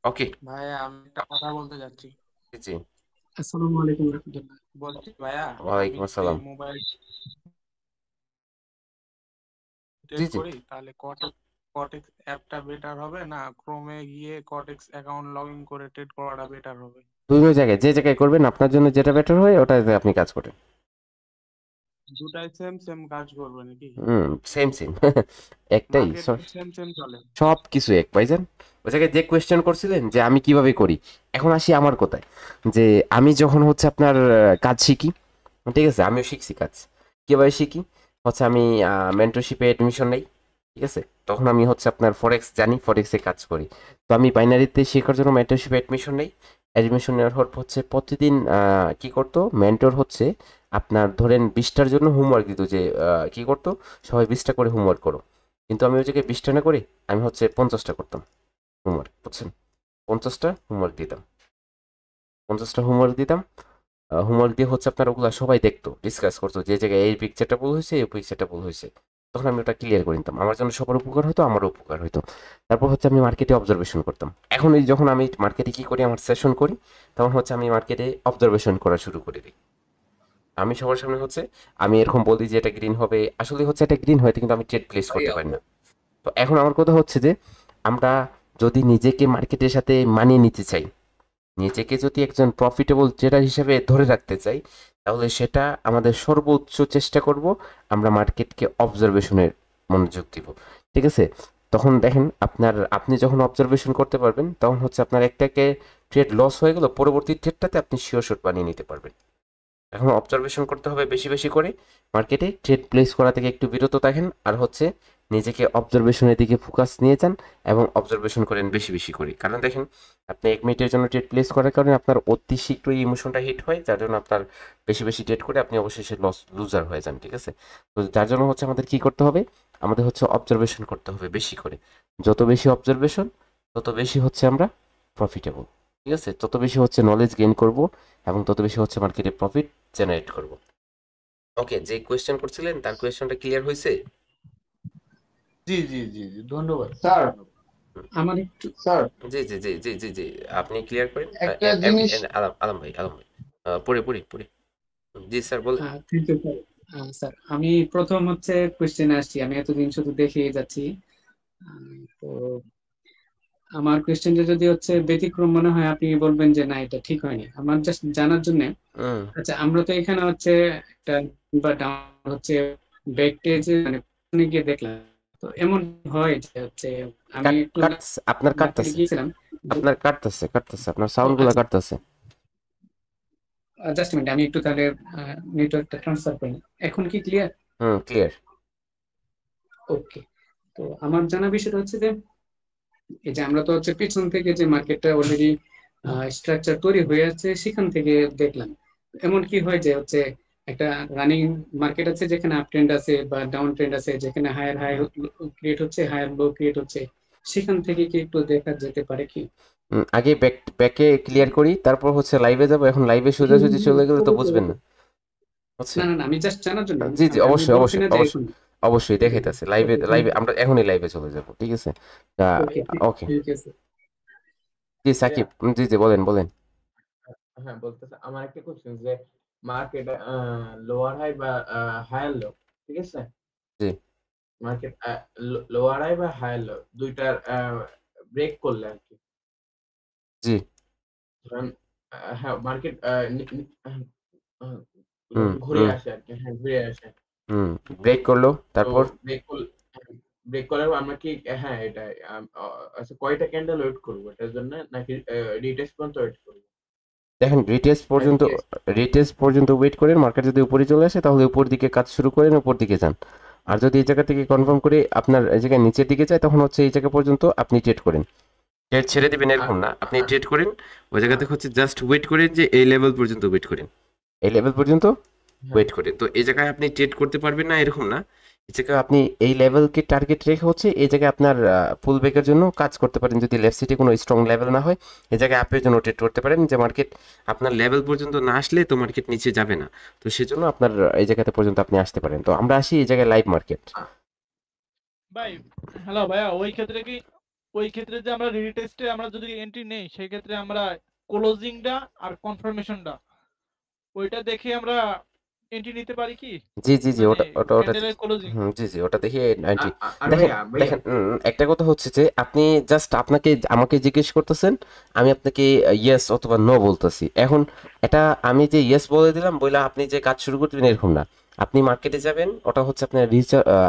Speaker 1: ওকে
Speaker 9: ভাইয়া আমি একটা কথা বলতে যাচ্ছি।
Speaker 1: জি
Speaker 6: আসসালামু আলাইকুম রাহমাতুল্লাহ।
Speaker 9: বলছি ভাইয়া
Speaker 1: ওয়ালাইকুম
Speaker 9: আমি
Speaker 1: আসসালাম।
Speaker 9: মোবাইল
Speaker 1: জি
Speaker 9: ট্রেড
Speaker 1: জি
Speaker 9: করি, তাহলে কটেক্স অ্যাপটা বেটার হবে না ক্রোমে গিয়ে কটেক্স অ্যাকাউন্ট লগ ইন করে ট্রেড করাটা বেটার হবে?
Speaker 1: দুই জায়গায় যে জায়গায় করবেন আপনার জন্য যেটা বেটার হয় ওটাতে আপনি কাজ করেন।
Speaker 9: দুটাই সেম সেম কাজ করবে নাকি?
Speaker 1: সেম একটাই,
Speaker 9: মার্কেট সেম সেম চলে?
Speaker 1: সব কিছু এক ভাইজান। ওই জায়গায় যে কোয়েশ্চেন করছিলেন যে আমি কিভাবে করি, এখন আসি আমার কথায় যে আমি যখন হচ্ছে আপনার কাজ শিখি, ঠিক আছে, আমিও শিখছি কাজ কিভাবে শিখি হচ্ছে আমি মেন্টরশিপে অ্যাডমিশন নেই, ঠিক আছে, তখন আমি হচ্ছে আপনার ফরেক্স জানি, ফরেক্সে কাজ করি। তো আমি বাইনারিতে শেখার জন্য মেন্টরশিপে অ্যাডমিশন নেই, অ্যাডমিশন নেওয়ার পর হচ্ছে প্রতিদিন কি করতো মেন্টর হচ্ছে আপনার ধরেন 20টার জন্য হোমওয়ার্ক দিত যে কি করতো সবাই 20টা করে হোমওয়ার্ক করো, কিন্তু আমি ওই জায়গায় 20টা না করে আমি হচ্ছে 50টা করতাম হোমওয়ার্ক, বুঝছেন, 50টা হোমওয়ার্ক দিতাম, 50টা হোমওয়ার্ক দিতাম। হোমওয়ার্ক দিয়ে হচ্ছে আপনার ওগুলো সবাই দেখতো, ডিসকাস করতো যে জায়গায় এই পিকচারটা ভুল হয়েছে, এই পিকচারটা ভুল হয়েছে, তখন আমি ওটা ক্লিয়ার করে নিতাম, আমার জন্য সবার উপকার হতো, আমারও উপকার হতো। তারপর হচ্ছে আমি মার্কেটে অবজারভেশন করতাম। এখন এই যখন আমি মার্কেটে কি করি, আমার সেশন করি, তখন হচ্ছে আমি মার্কেটে অবজারভেশন করা শুরু করে দিই। আমি সবার সামনে হচ্ছে আমি এরকম বলি যে এটা গ্রিন হবে, আসলে হচ্ছে এটা গ্রিন হয় কিন্তু আমি ট্রেড প্লেস করতে পারি না। তো এখন আমার কথা হচ্ছে যে আমরা যদি নিজেকে মার্কেটের সাথে মানিয়ে নিতে চাই, নিজেকে যদি একজন প্রফিটেবল ট্রেডার হিসেবে ধরে রাখতে চাই, তাহলে সেটা আমাদের সর্বোচ্চ চেষ্টা করব আমরা মার্কেটকে অবজারভেশনের মনোযোগ দিব, ঠিক আছে। তখন দেখেন আপনি যখন অবজারভেশন করতে পারবেন তখন হচ্ছে আপনার একটাকে ট্রেড লস হয়ে গেল, পরবর্তী ট্রেডটাতে আপনি শিওর শট বানিয়ে নিতে পারবেন। এখন অবজারভেশন করতে হবে বেশি বেশি করে, মার্কেটে ট্রেড প্লেস করা থেকে একটু বিরত থাকেন, আর হচ্ছে নিজেকে অবজারভেশনের দিকে ফোকাস নিয়ে যান এবং অবজারভেশন করেন বেশি বেশি করে। কারণ দেখেন, আপনি 1 মিনিটের জন্য ট্রেড প্লেস করার কারণে আপনার অতি শীঘ্রই ইমোশনটা হিট হয়, যার জন্য আপনার বেশি বেশি ট্রেড করে আপনি অবশেষে লুজার হয়ে যান, ঠিক আছে? তো যার জন্য হচ্ছে আমাদের কি করতে হবে, আমাদের হচ্ছে অবজারভেশন করতে হবে বেশি করে। যত বেশি অবজারভেশন তত বেশি হচ্ছে আমরা প্রফিটেবল, ঠিক আছে? তত বেশি হচ্ছে নলেজ গেইন করব এবং তত বেশি হচ্ছে মার্কেটে প্রফিট জেনারেট করব। ওকে, যে কোয়েশ্চেন করছিলেন তার কোয়েশ্চেনটা ক্লিয়ার হয়েছে?
Speaker 8: জি জি জি জি, ধন্যবাদ
Speaker 3: স্যার
Speaker 6: আমার একটু
Speaker 3: স্যার
Speaker 1: জি জি জি জি জি জি, আপনি ক্লিয়ার করেন।
Speaker 3: একটা জিনিস
Speaker 1: আলম আলম ভাই, আলম ভাই, পড়ে পড়ি পড়ি। জি স্যার বলেন।
Speaker 6: Thank you sir. স্যার আমি প্রথম হচ্ছে কোশ্চেনে আসছি, আমি এতদিন শুধু দেখেই যাচ্ছি। তো আমার কোশ্চেনটা যদি হচ্ছে ব্যতিক্রম মনে হয়, আপনি বলবেন যে না এটা ঠিক হয়নি। আমার জাস্ট জানার জন্য, আচ্ছা আমরা তো এখানে হচ্ছে একটা বা ডাউন হচ্ছে ব্যাকটেজে মানে পিছনে গিয়ে দেখলাম, তো এমন হয় যে হচ্ছে আমি একটু
Speaker 1: আপনার
Speaker 6: মার্কেটে
Speaker 1: কাটতেছে,
Speaker 6: গিয়েছিলাম।
Speaker 1: আপনার কাটতেছে কাটতেছে, আপনার সাউন্ড গুলা কাটতেছে।
Speaker 6: জাস্ট মিনিট, আমি একটু তাহলে নেটওয়ার্কটা ট্রান্সফার করি। এখন কি ক্লিয়ার?
Speaker 1: ক্লিয়ার।
Speaker 6: ওকে। তো আমার জানা বিষয়টা হচ্ছে যে এই যে আমরা তো হচ্ছে পিছন থেকে যে মার্কেটটা অলরেডি স্ট্রাকচার তৈরি হয়ে আছে সেখান থেকে দেখলাম। এমন কি হয় যে হচ্ছে একটা রানিং মার্কেট আছে যেখানে আপ ট্রেন্ড আছে বা ডাউন ট্রেন্ড আছে, যেখানে হায়ার হাই ক্রিয়েট হচ্ছে, হায়ার লো ক্রিয়েট হচ্ছে, সেখান থেকে কি একটু দেখা যেতে পারে কি?
Speaker 1: আগে ব্যাকে ক্লিয়ার করি, তারপর হচ্ছে লাইভে যাব। এখন লাইভে সোজাসুজি চলে গেলে তো বুঝবেন না, বুঝছেন?
Speaker 6: না না না, আমি জাস্ট জানার জন্য।
Speaker 1: জি জি,
Speaker 6: আমি
Speaker 1: অবশ্যই
Speaker 6: বলছি
Speaker 1: অবশ্যই
Speaker 6: না যে
Speaker 1: অবশ্যই
Speaker 6: এখন।
Speaker 1: অবশ্যই দেখাইতেছে লাইভে, লাইভে আমরা এখনই লাইভে চলে যাব, ঠিক আছে?
Speaker 6: ওকে
Speaker 1: ওকে,
Speaker 6: ঠিক আছে।
Speaker 1: জি সাকিব, জি জি বলেন বলেন।
Speaker 5: হ্যাঁ বলতেছে, আমার একটা কোশ্চেন যে মার্কেট লোয়ার হাই বা হায়ার লো, ঠিক আছে?
Speaker 1: জি
Speaker 5: মার্কেট লোয়ার হাই বা হায়ার লো দুইটার ব্রেক করলে আর কি,
Speaker 1: জি
Speaker 5: ধরেন হ্যাঁ মার্কেট
Speaker 1: হুম
Speaker 5: ঘুরে
Speaker 1: হুম
Speaker 5: আসে আর কি, হ্যাঁ ঘুরে আসে।
Speaker 1: ব্রেক করলো,
Speaker 5: তো
Speaker 1: তারপর
Speaker 5: ব্রেক করার পর আমরা কি, হ্যাঁ এটা আচ্ছা কয়টা ক্যান্ডেল ওয়েট করবো এটার জন্য, নাকি রিটেস্ট পর্যন্ত ওয়েট করবো,
Speaker 1: দেখেন
Speaker 5: নাকি কি
Speaker 1: রিটেস্ট পর্যন্ত ওয়েট করেন। মার্কেট যদি উপরে চলে আসে তাহলে উপর দিকে কাজ শুরু করেন, উপর দিকে যান। আর যদি এই জায়গা থেকে কনফার্ম করে আপনার এই জায়গায় নিচের দিকে যায়, তখন হচ্ছে এই জায়গা পর্যন্ত আপনি ট্রেড করেন। ট্রেড ছেড়ে দিবেন এরকম না, আপনি ট্রেড করেন ওই জায়গা থেকে হচ্ছে জাস্ট ওয়েট করেন, যে এই লেভেল পর্যন্ত ওয়েট করেন, এই লেভেল পর্যন্ত ওয়েট করেন। তো এই জায়গায় আপনি ট্রেড করতে পারবেন না এরকম না, এই জায়গায় আপনি এই লেভেলকে টার্গেট রেখে হচ্ছে এই জায়গায় আপনার পুল ব্যাকের জন্য কাজ করতে পারেন। যদি লেফট সাইডে কোনো স্ট্রং লেভেল না হয়, এই জায়গায় আপের জন্য ট্রেড করতে পারেন, যে মার্কেট আপনার লেভেল পর্যন্ত না আসলে তো মার্কেট নিচে যাবে না। তো সেজন্য আপনার এই জায়গাতে পর্যন্ত আপনি আসতে পারেন। তো আমরা আসি এই জায়গায় লাইভ মার্কেট।
Speaker 2: ভাই হ্যালো ভাইয়া, ওই ক্ষেত্রে যে আমরা রিটেস্টে আমরা যদি এন্ট্রি নেই, সেই ক্ষেত্রে আমরা ক্লোজিংটা আর কনফার্মেশনটা ওইটা দেখে আমরা এন্ট্রি নিতে পারি কি?
Speaker 1: জি জি জি,
Speaker 2: মানে
Speaker 1: ওটা ওটা ওটা
Speaker 2: ক্যান্ডেলের ক্লোজিং।
Speaker 1: জি জি, ওটা দেখি 90।
Speaker 5: আর
Speaker 1: দেখেন
Speaker 5: ভাইয়া
Speaker 1: দেখেন, একটা কথা হচ্ছে যে আপনি জাস্ট আমাকে জিজ্ঞেস করতেছেন, আমি আপনাকে ইয়েস অথবা নো বলতেছি। এখন এটা আমি যে ইয়েস বলে দিলাম বলে আপনি যে কাজ শুরু করতে দিবেন এরকম না। আপনি মার্কেটে যাবেন, ওটা হচ্ছে আপনার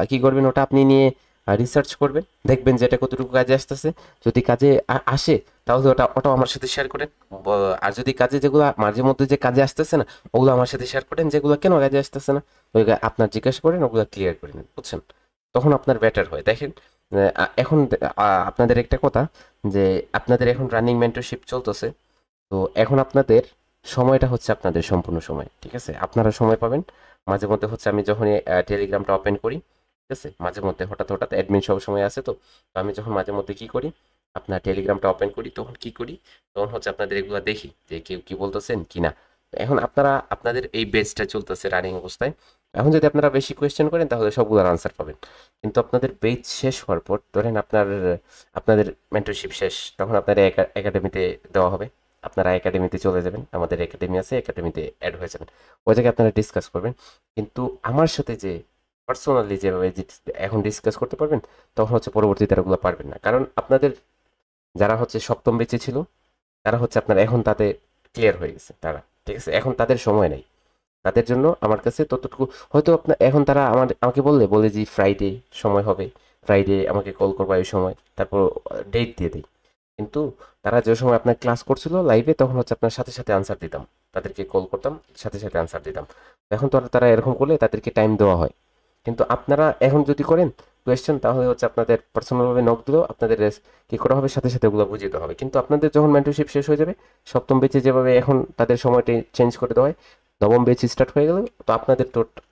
Speaker 1: কি করবেন, ওটা আপনি নিয়ে রিসার্চ করবেন, দেখবেন যে এটা কতটুকু কাজে আসতেছে। যদি কাজে আসে তাহলে ওটাও আমার সাথে শেয়ার করেন। আর যদি কাজে যেগুলো মাঝে মধ্যে যে কাজে আসতেছে না, ওগুলো আমার সাথে শেয়ার করেন। যেগুলো কেন কাজে আসতেছে না ওই আপনার জিজ্ঞাসা করেন, ওগুলো ক্লিয়ার করে নেন, বুঝছেন? তখন আপনার বেটার হয়। দেখেন এখন আপনাদের একটা কথা, যে আপনাদের এখন রানিং মেন্টরশিপ চলতেছে। তো এখন আপনাদের সময়টা হচ্ছে আপনাদের সম্পূর্ণ সময়, ঠিক আছে? আপনারা সময় পাবেন মাঝে মধ্যে হচ্ছে, আমি যখন টেলিগ্রামটা ওপেন করি, ঠিক আছে, মাঝে মধ্যে হঠাৎ হঠাৎ অ্যাডমিন সব সময় আছে, তো তো আমি যখন মাঝে মধ্যে কি করি, আপনার টেলিগ্রামটা ওপেন করি, তখন কি করি, তখন হচ্ছে আপনাদের এগুলো দেখি যে কেউ কি বলতেছেন কি না। এখন আপনাদের এই বেচটা চলতেছে রানিং অবস্থায়। এখন যদি আপনারা বেশি কোয়েশ্চেন করেন তাহলে সবগুলোর আনসার পাবেন, কিন্তু আপনাদের বেচ শেষ হওয়ার পর ধরেন আপনাদের মেন্টরশিপ শেষ, তখন আপনার একাডেমিতে দেওয়া হবে। আপনারা একাডেমিতে চলে যাবেন, আমাদের একাডেমি আছে, একাডেমিতে অ্যাড হয়ে যাবেন। ওই জায়গায় আপনারা ডিসকাস করবেন। কিন্তু আমার সাথে যে পার্সোনালি যেভাবে এখন ডিসকাস করতে পারবেন, তখন হচ্ছে পরবর্তীতে ওগুলো পারবেন না। কারণ আপনাদের যারা হচ্ছে সপ্তম বেঁচে ছিল, তারা হচ্ছে আপনার এখন তাতে ক্লিয়ার হয়ে গেছে তারা, ঠিক আছে? এখন তাদের সময় নেই, তাদের জন্য আমার কাছে ততটুকু হয়তো আপনার এখন তারা আমাকে বলে যে ফ্রাইডে সময় হবে, ফ্রাইডে আমাকে কল করবা এই সময়, তারপর ডেট দিয়ে দিই। কিন্তু তারা যে সময় আপনার ক্লাস করছিল লাইভে, তখন হচ্ছে আপনার সাথে সাথে আনসার দিতাম, তাদেরকে কল করতাম, সাথে সাথে আনসার দিতাম। এখন তো আর তারা এরকম করলে তাদেরকে টাইম দেওয়া হয়। কিন্তু আপনারা এখন যদি করেন কোয়েশ্চেন, তাহলে হচ্ছে আপনাদের পার্সোনালভাবে নক দিলেও আপনাদের কি করা হবে, সাথে সাথে ওগুলো বুঝিয়ে দেওয়া হবে। কিন্তু আপনাদের যখন মেন্টরশিপ শেষ হয়ে যাবে, সপ্তম ব্যাচে যেভাবে এখন তাদের সময়টা চেঞ্জ করে দেওয়া হয়, নবম ব্যাচ স্টার্ট হয়ে গেলে তো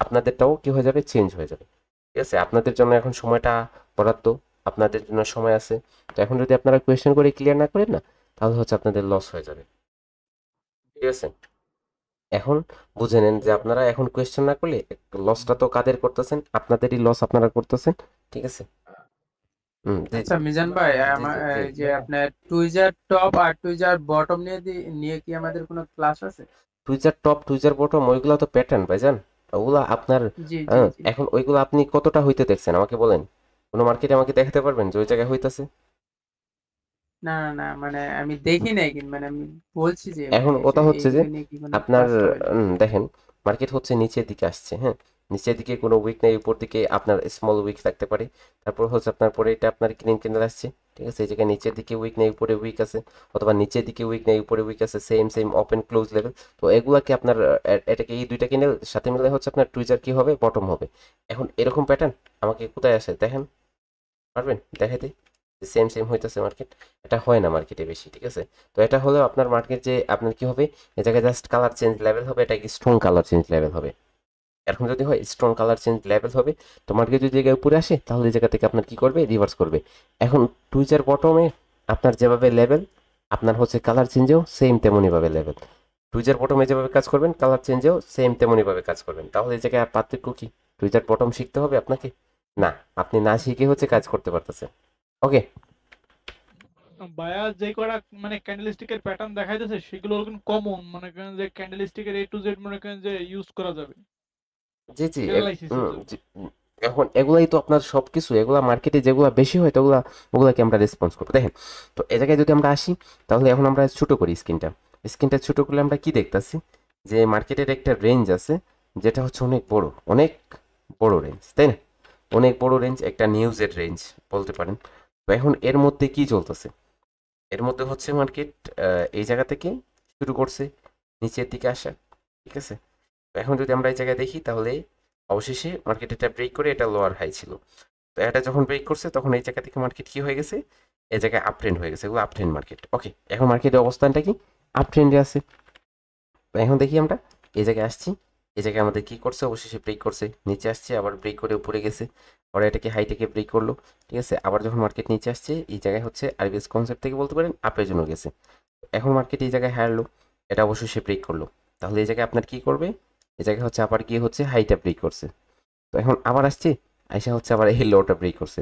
Speaker 1: আপনাদেরটাও কি হয়ে যাবে, চেঞ্জ হয়ে যাবে। ঠিক আছে, আপনাদের জন্য এখন সময়টা বরাদ্দ, আপনাদের জন্য সময় আছে। তো এখন যদি আপনারা কোয়েশ্চেন করে ক্লিয়ার না করেন না, তাহলে হচ্ছে আপনাদের লস হয়ে যাবে। ঠিক আছে, এখন বুঝে নেন যে আপনারা এখন কোয়েশ্চেন না করলে লসটা তো কাদের করতেছেন, আপনাদেরই লস আপনারা করতেছেন। ঠিক আছে। জি
Speaker 10: আচ্ছা
Speaker 1: জি
Speaker 10: মিজান ভাই,
Speaker 1: জি
Speaker 10: আমার
Speaker 1: জি জি।
Speaker 10: এই যে আপনার টুইজার টপ আর টুইজার বটম নিয়ে কি আমাদের কোনো ক্লাস আছে?
Speaker 1: টুইজার টপ, টুইজার বটম, ওইগুলো তো প্যাটার্ন ভাইজান, ওগুলা আপনার
Speaker 10: জি জি জি।
Speaker 1: এখন ওইগুলো আপনি কতটা হইতে দেখছেন আমাকে বলেন? কোনো মার্কেটে আমাকে দেখাতে পারবেন যে ওই জায়গায় হইতাছে?
Speaker 10: না না না, মানে আমি দেখি নাই, কিন্তু মানে আমি বলছি যে
Speaker 1: এখন
Speaker 10: মানে
Speaker 1: কথা হচ্ছে যে
Speaker 10: এইগুলো নিয়ে কি কোনো
Speaker 1: আপনার
Speaker 10: ক্লাস হবে নাকি?
Speaker 1: দেখেন, মার্কেট হচ্ছে নিচের দিকে আসছে, হ্যাঁ, নিচের দিকে কোনো উইক নেই, উপর দিকে আপনার স্মল উইক থাকতে পারে। তারপর হচ্ছে আপনার পরে এটা আপনার গ্রিন ক্যান্ডেল আসছে। ঠিক আছে, এই জায়গায় নিচের দিকে উইক নেই, উপরে উইক আছে, অথবা নিচের দিকে উইক নেই, উপরে উইক আছে, same same open close level. তো এগুলাকে আপনার এটাকে এই দুইটা ক্যান্ডেল সাথে মিলে হচ্ছে আপনার টুইজার কি হবে, বটম হবে। এখন এরকম প্যাটার্ন আমাকে কোথায় আসে দেখেন, পারবেন দেখাইতে? সেম সেম হইতেছে মার্কেট, এটা হয় না মার্কেটে বেশি। ঠিক আছে, তো এটা হলেও আপনার মার্কেট যে আপনার কি হবে, এই জায়গায় জাস্ট কালার চেঞ্জ লেভেল হবে, এটা কি স্ট্রং কালার চেঞ্জ লেভেল হবে। এরকম যদি হয় স্ট্রং কালার চেঞ্জ লেভেল হবে, তো মার্কেট যদি জায়গায় উপরে আসে, তাহলে এই জায়গা থেকে আপনার কি করবে, রিভার্স করবে। এখন টুইচার বটমে আপনার যেভাবে লেভেল, আপনার হচ্ছে কালার চেঞ্জেও সেম তেমনইভাবে লেভেল। টুইচার বটমে যেভাবে কাজ করবেন, কালার চেঞ্জেও সেম তেমনইভাবে কাজ করবেন। তাহলে এই জায়গায় আর পার্থক্য কি? টুইচার বটম শিখতে হবে আপনাকে? না, আপনি না শিখে হচ্ছে কাজ করতে পারতেছেন। ওকে,
Speaker 2: ভাইয়া যে কটা মানে ক্যান্ডেলস্টিকের প্যাটার্ন দেখাইতেছে সেগুলো কিন্তু কমন, মনে করেন যে ক্যান্ডেলস্টিকের A to Z মনে করেন যে ইউজ করা যাবে
Speaker 1: জি জি
Speaker 2: অ্যানালাইসিসের জন্য।
Speaker 1: এখন এগুলাই তো আপনার সবকিছু, এগুলা মার্কেটে যেগুলা বেশি হয় তো ওগুলাকে আমরা রেসপন্স করবো। দেখেন, তো এ জায়গায় যদি আমরা আসি, তাহলে এখন আমরা ছোট করি স্ক্রিনটা ছোট করলে আমরা কি দেখতাছি, যে মার্কেটের একটা রেঞ্জ আছে, যেটা হচ্ছে অনেক বড় রেঞ্জ, তাই না? অনেক বড় রেঞ্জ, একটা নিউজের রেঞ্জ বলতে পারেন। তো এখন এর মধ্যে কি চলতেছে, এর মধ্যে হচ্ছে মার্কেট এই জায়গা থেকে শুরু করছে নিচের দিকে আসা। ঠিক আছে, তো এখন যদি আমরা এই জায়গায় দেখি, তাহলে অবশেষে মার্কেট এটা ব্রেক করে, এটা লোয়ার হাই ছিল। তো এটা যখন ব্রেক করছে, তখন এই জায়গা থেকে মার্কেট কি হয়ে গেছে, এই জায়গায় আপ ট্রেন্ড হয়ে গেছে, এগুলো আপ ট্রেন্ড মার্কেট। ওকে, এখন মার্কেটের অবস্থানটা কি, আপ ট্রেন্ডে আছে। তো এখন দেখি আমরা এই জায়গায় আসছি, এই জায়গায় আমাদের কি করছে, অবশেষে ব্রেক করছে, নিচে আসছে, আবার ব্রেক করে উপরে গেছে, পরে এটাকে হাইটেকে ব্রেক করলো। ঠিক আছে, আবার যখন মার্কেট নিচে আসছে, এই জায়গায় হচ্ছে আরবিএস কনসেপ্ট থেকে বলতে পারেন আপের জন্য গেছে। এখন মার্কেট এই জায়গায় হারলো, এটা অবশ্যই সে ব্রেক করলো। তাহলে এই জায়গায় আপনার কি করবে, এই জায়গায় হচ্ছে আবার গিয়ে হচ্ছে হাইটা ব্রেক করছে। তো এখন আবার আসছে, আইসা হচ্ছে আবার এই লোটা ব্রেক করছে।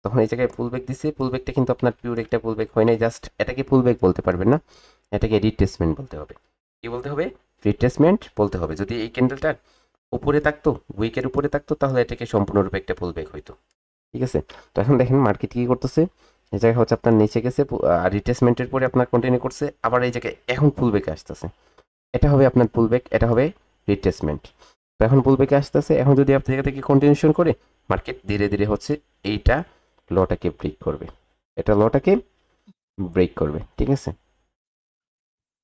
Speaker 1: তখন এই জায়গায় পুলব্যাক দিছে, পুলব্যাকটা কিন্তু আপনার পিওর একটা পুলব্যাক হয় নাই, জাস্ট এটাকে পুলব্যাক বলতে পারবেন না, এটাকে রিট্রেসমেন্ট বলতে হবে। কি বলতে হবে, রিট্রেসমেন্ট বলতে হবে। যদি এই ক্যান্ডেলটা উপরে থাকতো, উইকের উপরে থাকতো, তাহলে এটাকে সম্পূর্ণরূপে একটা পুলব্যাক হইতো। ঠিক আছে, তো এখন দেখেন মার্কেট কি করতেছে, এই জায়গায় হচ্ছে আপনার নিচে গেছে, আর রিট্রেসমেন্টের পরে আপনার কন্টিনিউ করছে, আবার এই জায়গায় এখন পুলব্যাকে আসতেছে। এটা হবে আপনার পুলব্যাক, এটা হবে রিট্রেসমেন্ট। তো এখন পুলব্যাকে আসতেছে, এখন যদি আপনি এখান থেকে কন্টিনিউশন করে মার্কেট ধীরে ধীরে হচ্ছে এইটা লটাকে ব্রেক করবে, এটা লটাকে ব্রেক করবে। ঠিক আছে,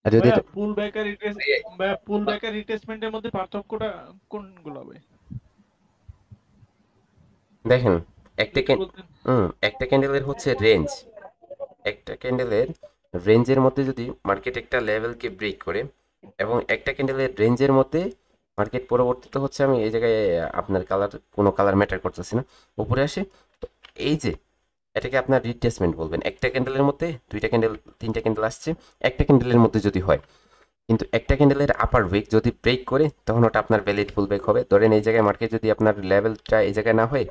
Speaker 1: আর যদি
Speaker 2: ভাইয়া
Speaker 1: এটা
Speaker 2: পুল ব্যাক আর রিট্রেসমেন্টের মধ্যে পার্থক্যটা কোনগুলো হবে
Speaker 1: দেখেন, একটা
Speaker 2: একটু বলতেন?
Speaker 1: একটা ক্যান্ডেলের হচ্ছে রেঞ্জ, একটা ক্যান্ডেলের রেঞ্জের মধ্যে যদি মার্কেট একটা লেভেলকে ব্রেক করে, এবং একটা ক্যান্ডেলের রেঞ্জের মধ্যে মার্কেট পরবর্তীতে হচ্ছে, আমি এই জায়গায় আপনার কোনো কালার ম্যাটার করতেছি না, উপরে আসে, তো এই যে এটাকে আপনার রিট্রেসমেন্ট বলবেন। একটা ক্যান্ডেলের মধ্যে দুইটা ক্যান্ডেল তিনটা ক্যান্ডেল আসছে, একটা ক্যান্ডেলের মধ্যে যদি হয়, কিন্তু একটা ক্যান্ডেলের আপার উইক যদি ব্রেক করে, তখন ওটা আপনার ভ্যালিড ফুল ব্রেক হবে। ধরেন এই জায়গায় মার্কেট যদি আপনার লেভেলটা এই জায়গায় না হয়,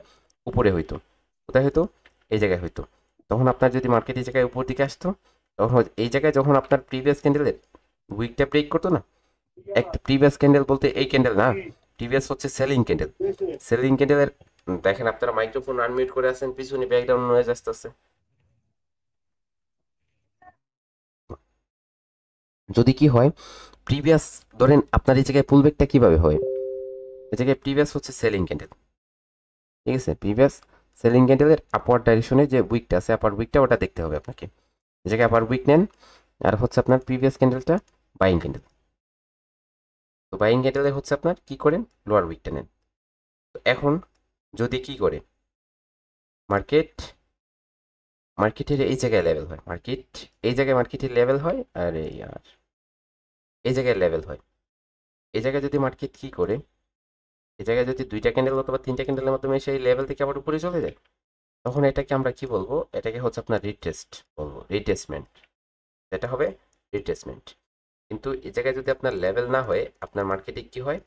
Speaker 1: উপরে হইতো, কোথায় হইতো, এই জায়গায় হইতো, তখন আপনার যদি মার্কেট এই জায়গায় উপর দিকে আসতো, তখন এই জায়গায় যখন আপনার প্রিভিয়াস ক্যান্ডেলের উইকটা ব্রেক করতো না, একটা প্রিভিয়াস ক্যান্ডেল বলতে এই ক্যান্ডেল না, প্রিভিয়াস হচ্ছে সেলিং ক্যান্ডেল, সেলিং ক্যান্ডেলের দেখেন আপনারা মাইক্রোফোন আনমিউট করে আছেন, পিছনে ব্যাকগ্রাউন্ড নয়েজ আসতেছে। যদি কি হয়, প্রিভিয়াস ধরেন আপনার এই জায়গায় পুলব্যাকটা কিভাবে হয়, এই জায়গায় প্রিভিয়াস হচ্ছে সেলিং ক্যান্ডেল। ঠিক আছে, প্রিভিয়াস সেলিং ক্যান্ডেলের আপওয়ার্ড ডাইরেকশনে যে উইকটা আছে, আপার উইকটা, ওটা দেখতে হবে আপনাকে। এই জায়গায় আবার উইক নেন, আর হচ্ছে আপনার প্রিভিয়াস ক্যান্ডেলটা বাইং ক্যান্ডেল। তো বাইং ক্যান্ডেলে হচ্ছে আপনার কি করেন, লোয়ার উইকটা নেন। তো এখন যদি কি করে মার্কেটের এই জায়গায় লেভেল হয়, এই জায়গায় মার্কেটের লেভেল হয়, আর এই জায়গায় লেভেল হয়, এই জায়গায় যদি মার্কেট কি করে, এই জায়গায় যদি 2টা ক্যান্ডেল অথবা 3টা ক্যান্ডেলের মাধ্যমে সেই লেভেল থেকে আবার উপরে চলে যায়, তখন এটাকে আমরা কি বলবো, এটাকে হচ্ছে আপনার রিটেস্ট বলবো, রিটেস্টমেন্ট। এটা হবে রিটেস্টমেন্ট। কিন্তু এই জায়গায় যদি আপনার লেভেল না হয়, আপনার মার্কেটে কি হয়,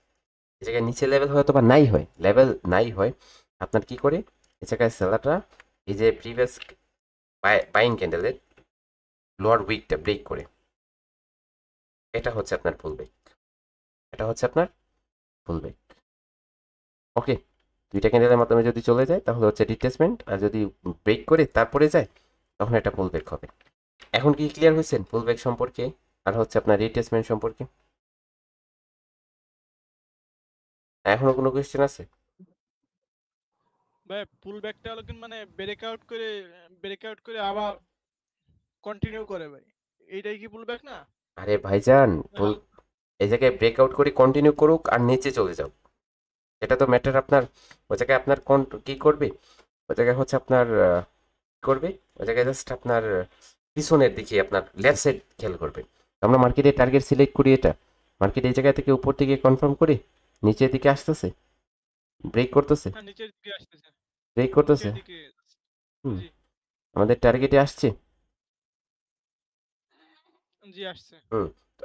Speaker 1: এই জায়গায় নিচে লেভেল হয় অথবা নাই হয়, লেভেল নাই হয়, আপনার কি করে, এই জায়গায় সেলাররা এই যে প্রিভিয়াস বাইং ক্যান্ডেলের লোয়ার উইকটা ব্রেক করে, এটা হচ্ছে আপনার ফুল ব্রেক, এটা হচ্ছে আপনার ফুল ব্রেক। ওকে, 2টা ক্যান্ডেলের মাধ্যমে যদি চলে যায় তাহলে হচ্ছে রিট্রেসমেন্ট, আর যদি ব্রেক করে তারপরে যায় তখন এটা ফুল ব্রেক হবে। এখন কি ক্লিয়ার হয়েছেন ফুল ব্রেক সম্পর্কে আর হচ্ছে আপনার রিট্রেসমেন্ট সম্পর্কে? এখনো কোনো কোয়েশ্চেন আছে?
Speaker 2: ভাই পুল ব্যাকটা হলো কিন্তু মানে ব্রেকআউট করে আবার কন্টিনিউ করে ভাই, এইটাই কি পুল ব্যাক না?
Speaker 1: আরে ভাইজান, এই জায়গায় ব্রেকআউট করে কন্টিনিউ করুক আর নিচে চলে যাও, এটা তো ম্যাটার আপনার। ওই জায়গায় আপনার কি করবে, ওই জায়গায় হচ্ছে আপনার করবে, ওই জায়গায় জাস্ট আপনার পিছনের দিকে আপনার লেফট সাইড খেয়াল করবে। আমরা মার্কেটে টার্গেট সিলেক্ট করি, এটা মার্কেট এই জায়গা থেকে উপর দিকে কনফার্ম করে নিচের দিকে আসতেছে, ব্রেক করতেছে,
Speaker 2: হ্যাঁ নিচের দিকে আসতেছে,
Speaker 1: ব্রেক করতেছে।
Speaker 2: নিচের দিকে। জি
Speaker 1: আমাদের টার্গেটে আসছে।
Speaker 2: জি আসছে।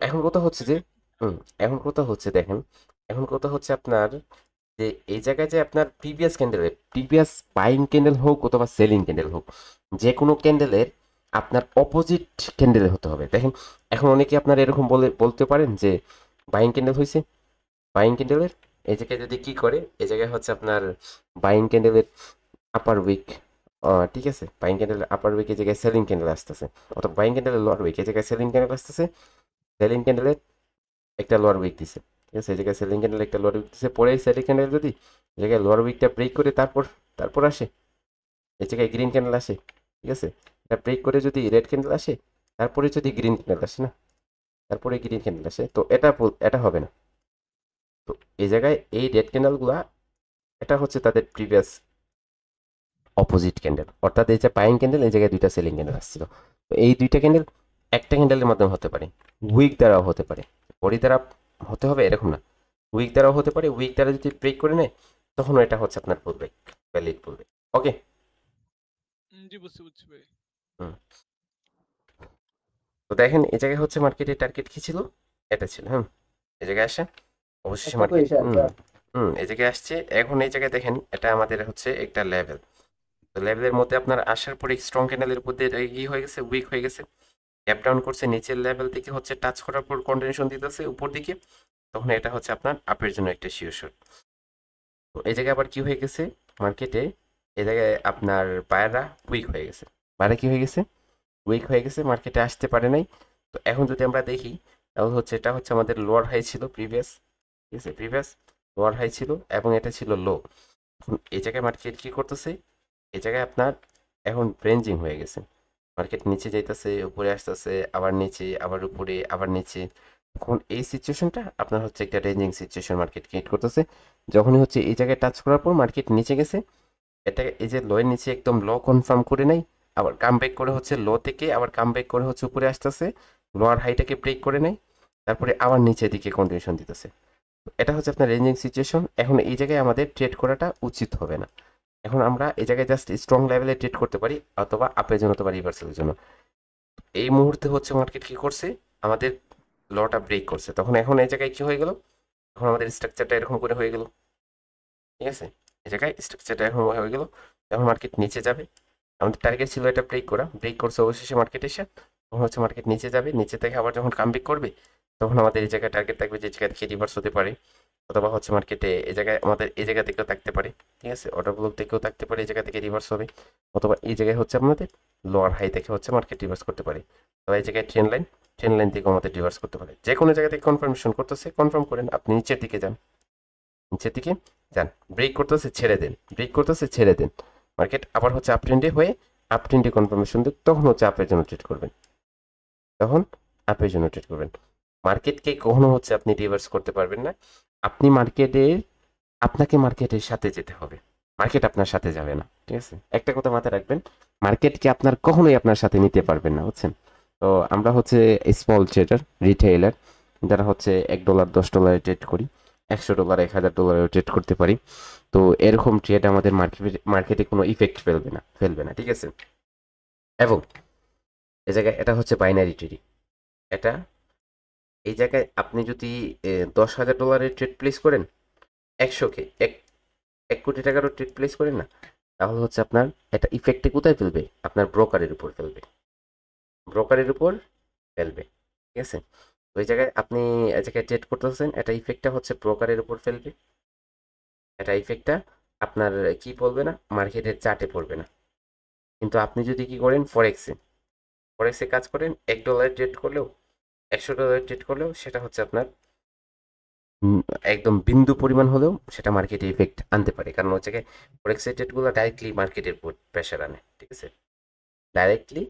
Speaker 1: এখন কথা হচ্ছে যে এখন কথা হচ্ছে দেখেন, এখন কথা হচ্ছে আপনার যে এই জায়গায় যে আপনার প্রিভিয়াস বাইং ক্যান্ডেল হোক অথবা সেলিং ক্যান্ডেল হোক, যে কোনো ক্যান্ডেলের আপনার অপোজিট ক্যান্ডেলে হতে হবে। দেখেন এখন অনেকে আপনার এরকম বলতে পারেন যে বাইং ক্যান্ডেল হয়েছে, বাইং ক্যান্ডেলের এই জায়গায় যদি কি করে, এই জায়গায় হচ্ছে আপনার বাইং ক্যান্ডেলের আপার উইক, ঠিক আছে, বাইং ক্যান্ডেলের আপার উইক এই জায়গায় সেলিং ক্যান্ডেল আসতেছে, অথবা বাইং ক্যান্ডেলের লোয়ার উইক এই জায়গায় সেলিং ক্যান্ডেল আসতেছে, সেলিং ক্যান্ডেলের একটা লোয়ার উইক দিছে, ঠিক আছে, এই জায়গায় সেলিং ক্যান্ডেল একটা লোয়ার উইক দিছে, পরে এই সেলিং ক্যান্ডেল যদি এই জায়গায় লোয়ার উইকটা ব্রেক করে তারপর আসে, এই জায়গায় গ্রিন ক্যান্ডেল আসে, ঠিক আছে, এটা ব্রেক করে যদি রেড ক্যান্ডেল আসে, তারপরে যদি গ্রিন ক্যান্ডেল আসে না, তারপরে গ্রিন ক্যান্ডেল আসে, তো এটা হবে না। তো এই জায়গায় এই রেড ক্যান্ডেলগুলা এটা হচ্ছে তাদের প্রিভিয়াস অপোজিট ক্যান্ডেল, অর্থাৎ এই যে বাইং ক্যান্ডেল, এই জায়গায় 2টা সেলিং ক্যান্ডেল আসছিল। তো এই 2টা ক্যান্ডেল একটা ক্যান্ডেলের মাধ্যমে হতে পারে, উইক দ্বারাও হতে পারে, বডি দ্বারা হতে হবে এরকম না, উইক দ্বারাও হতে পারে। উইক দ্বারা যদি ব্রেক করে নেয় তখন এটা হচ্ছে আপনার ফুল ব্রেক, ভ্যালিড ফুল ব্রেক। ওকে,
Speaker 2: জি বুঝছি ভাই।
Speaker 1: তো দেখেন এই জায়গায় হচ্ছে মার্কেটের টার্গেট কি ছিল, এটা ছিল। এই জায়গায় আসে অবশ্যই মার্কেট এই জায়গায় আসছে। এখন এই জায়গায় দেখেন এটা আমাদের হচ্ছে একটা লেভেল, তো লেভেলের মধ্যে আপনার আসার পরে স্ট্রং ক্যান্ডেলের মধ্যে কি হয়ে গেছে, উইক হয়ে গেছে, গ্যাপ ডাউন করছে, নিচের লেভেল থেকে হচ্ছে টাচ করার পর কন্টিনিউশন দিতেছে উপর দিকে, তখন এটা হচ্ছে আপনার আপের জন্য একটা শিওর শট। তো এই জায়গায় আবার কি হয়ে গেছে মার্কেটে, এই জায়গায় আপনার বায়াররা উইক হয়ে গেছে, বায়াররা কি হয়ে গেছে, উইক হয়ে গেছে, মার্কেটে আসতে পারে নাই। তো এখন যদি আমরা দেখি তাহলে হচ্ছে এটা হচ্ছে আমাদের লোয়ার হাই ছিল প্রিভিয়াস, ঠিক আছে, প্রিভিয়াস লোয়ার হাই ছিল এবং এটা ছিল লো। এই জায়গায় মার্কেট কি করতেছে, এই জায়গায় আপনার এখন রেঞ্জিং হয়ে গেছে, মার্কেট নিচে যাইতেছে, উপরে আসতেছে, আবার নিচে, আবার উপরে, আবার নিচে। এখন এই সিচুয়েশনটা আপনার হচ্ছে একটা রেঞ্জিং সিচুয়েশন মার্কেট ক্রিয়েট করতেছে। যখনই হচ্ছে এই জায়গায় টাচ করার পর মার্কেট নিচে গেছে, এটা এই যে লোয়ের নিচে একদম লো কনফার্ম করে নেয়, আবার কাম ব্যাক করে হচ্ছে লো থেকে আবার কাম ব্যাক করে হচ্ছে উপরে আসতেছে, লোয়ার হাইটাকে ব্রেক করে নেয়, তারপরে আবার নিচের দিকে কন্টিনিউশন দিতেছে। এটা হচ্ছে আপনার রেঞ্জিং সিচুয়েশন। এখন এই জায়গায় আমাদের ট্রেড করাটা উচিত হবে না। এখন আমরা এই জায়গায় জাস্ট স্ট্রং লেভেলে ট্রেড করতে পারি, অথবা আপের জন্য অথবা রিভার্সালের জন্য। এই মুহূর্তে হচ্ছে মার্কেট কি করছে, আমাদের লটা ব্রেক করছে, তখন এখন এই জায়গায় কি হয়ে গেল, এখন আমাদের স্ট্রাকচারটা এরকম করে হয়ে গেল, ঠিক আছে, এই জায়গায় স্ট্রাকচারটা এরকম হয়ে গেল। এখন মার্কেট নিচে যাবে, আমাদের টার্গেট ছিল এটা ব্রেক করছে অবশেষে মার্কেট এসে, তখন হচ্ছে মার্কেট নিচে যাবে, নিচে থেকে আবার যখন কামব্যাক করবে তখন আমাদের এই জায়গায় টার্গেট থাকবে, যে জায়গা থেকে রিভার্স হতে পারে, অথবা হচ্ছে মার্কেটে এই জায়গায় আমাদের এই জায়গা থেকেও থাকতে পারে, ঠিক আছে, অর্ডার ব্লক থেকেও থাকতে পারে, এই জায়গা থেকে রিভার্স হবে, অথবা এই জায়গায় হচ্ছে আমাদের লোয়ার হাই থেকে হচ্ছে মার্কেট রিভার্স করতে পারে, অথবা এই জায়গায় ট্রেন লাইন থেকেও আমাদের রিভার্স করতে পারে। যে কোনো জায়গা থেকে কনফার্মেশন করতেছে, কনফার্ম করেন, আপনি নিচের দিকে যান, নিচের দিকে যান, ব্রেক করতেছে ছেড়ে দেন, ব্রেক করতেছে ছেড়ে দেন, মার্কেট আবার হচ্ছে আপ ট্রেন্ডে হয়ে আপ ট্রেন্ডে কনফার্মেশন দিক, তখন হচ্ছে আপের জন্য ট্রেড করবেন, তখন আপের জন্য ট্রেড করবেন। মার্কেটকে কখনো হচ্ছে আপনি রিভার্স করতে পারবেন না। আপনি আপনাকে মার্কেটের সাথে যেতে হবে, মার্কেট আপনার সাথে যাবে না, ঠিক আছে? একটা কথা মাথায় রাখবেন, মার্কেটকে আপনার কখনোই আপনার সাথে নিতে পারবেন না, বুঝছেন? তো আমরা হচ্ছে স্মল ট্রেডার, রিটেইলার, যারা হচ্ছে $1 $10 ট্রেড করি, $100 $1000 ট্রেড করতে পারি। তো এরকম ট্রেড আমাদের মার্কেটে কোনো ইফেক্ট ফেলবে না, ঠিক আছে? এবং এই জায়গায় এটা হচ্ছে বাইনারি ট্রেডিং। এটা এই জায়গায় আপনি যদি $10,000 ট্রেড প্লেস করেন, 100K, 1 কোটি টাকারও ট্রেড প্লেস করেন না, তাহলে হচ্ছে আপনার এটা ইফেক্টে কোথায় ফেলবে? আপনার ব্রোকারের উপর ফেলবে, ঠিক আছে? ওই জায়গায় আপনি এই জায়গায় ট্রেড করতেছেন, এটা ইফেক্টটা হচ্ছে ব্রোকারের উপর ফেলবে, এটা ইফেক্টটা আপনার কি পড়বে না, মার্কেটের চার্টে পড়বে না। কিন্তু আপনি যদি কি করেন, ফরেক্সে কাজ করেন, $1 ট্রেড করলেও $100 ট্রেড করলেও সেটা হচ্ছে আপনার একদম বিন্দু পরিমাণ হলেও সেটা মার্কেটে ইফেক্ট আনতে পারে। কারণ হচ্ছে কি, ফরেক্সের ট্রেডগুলো ডাইরেক্টলি মার্কেটের উপর প্রেশার আনে, ঠিক আছে? ডাইরেক্টলি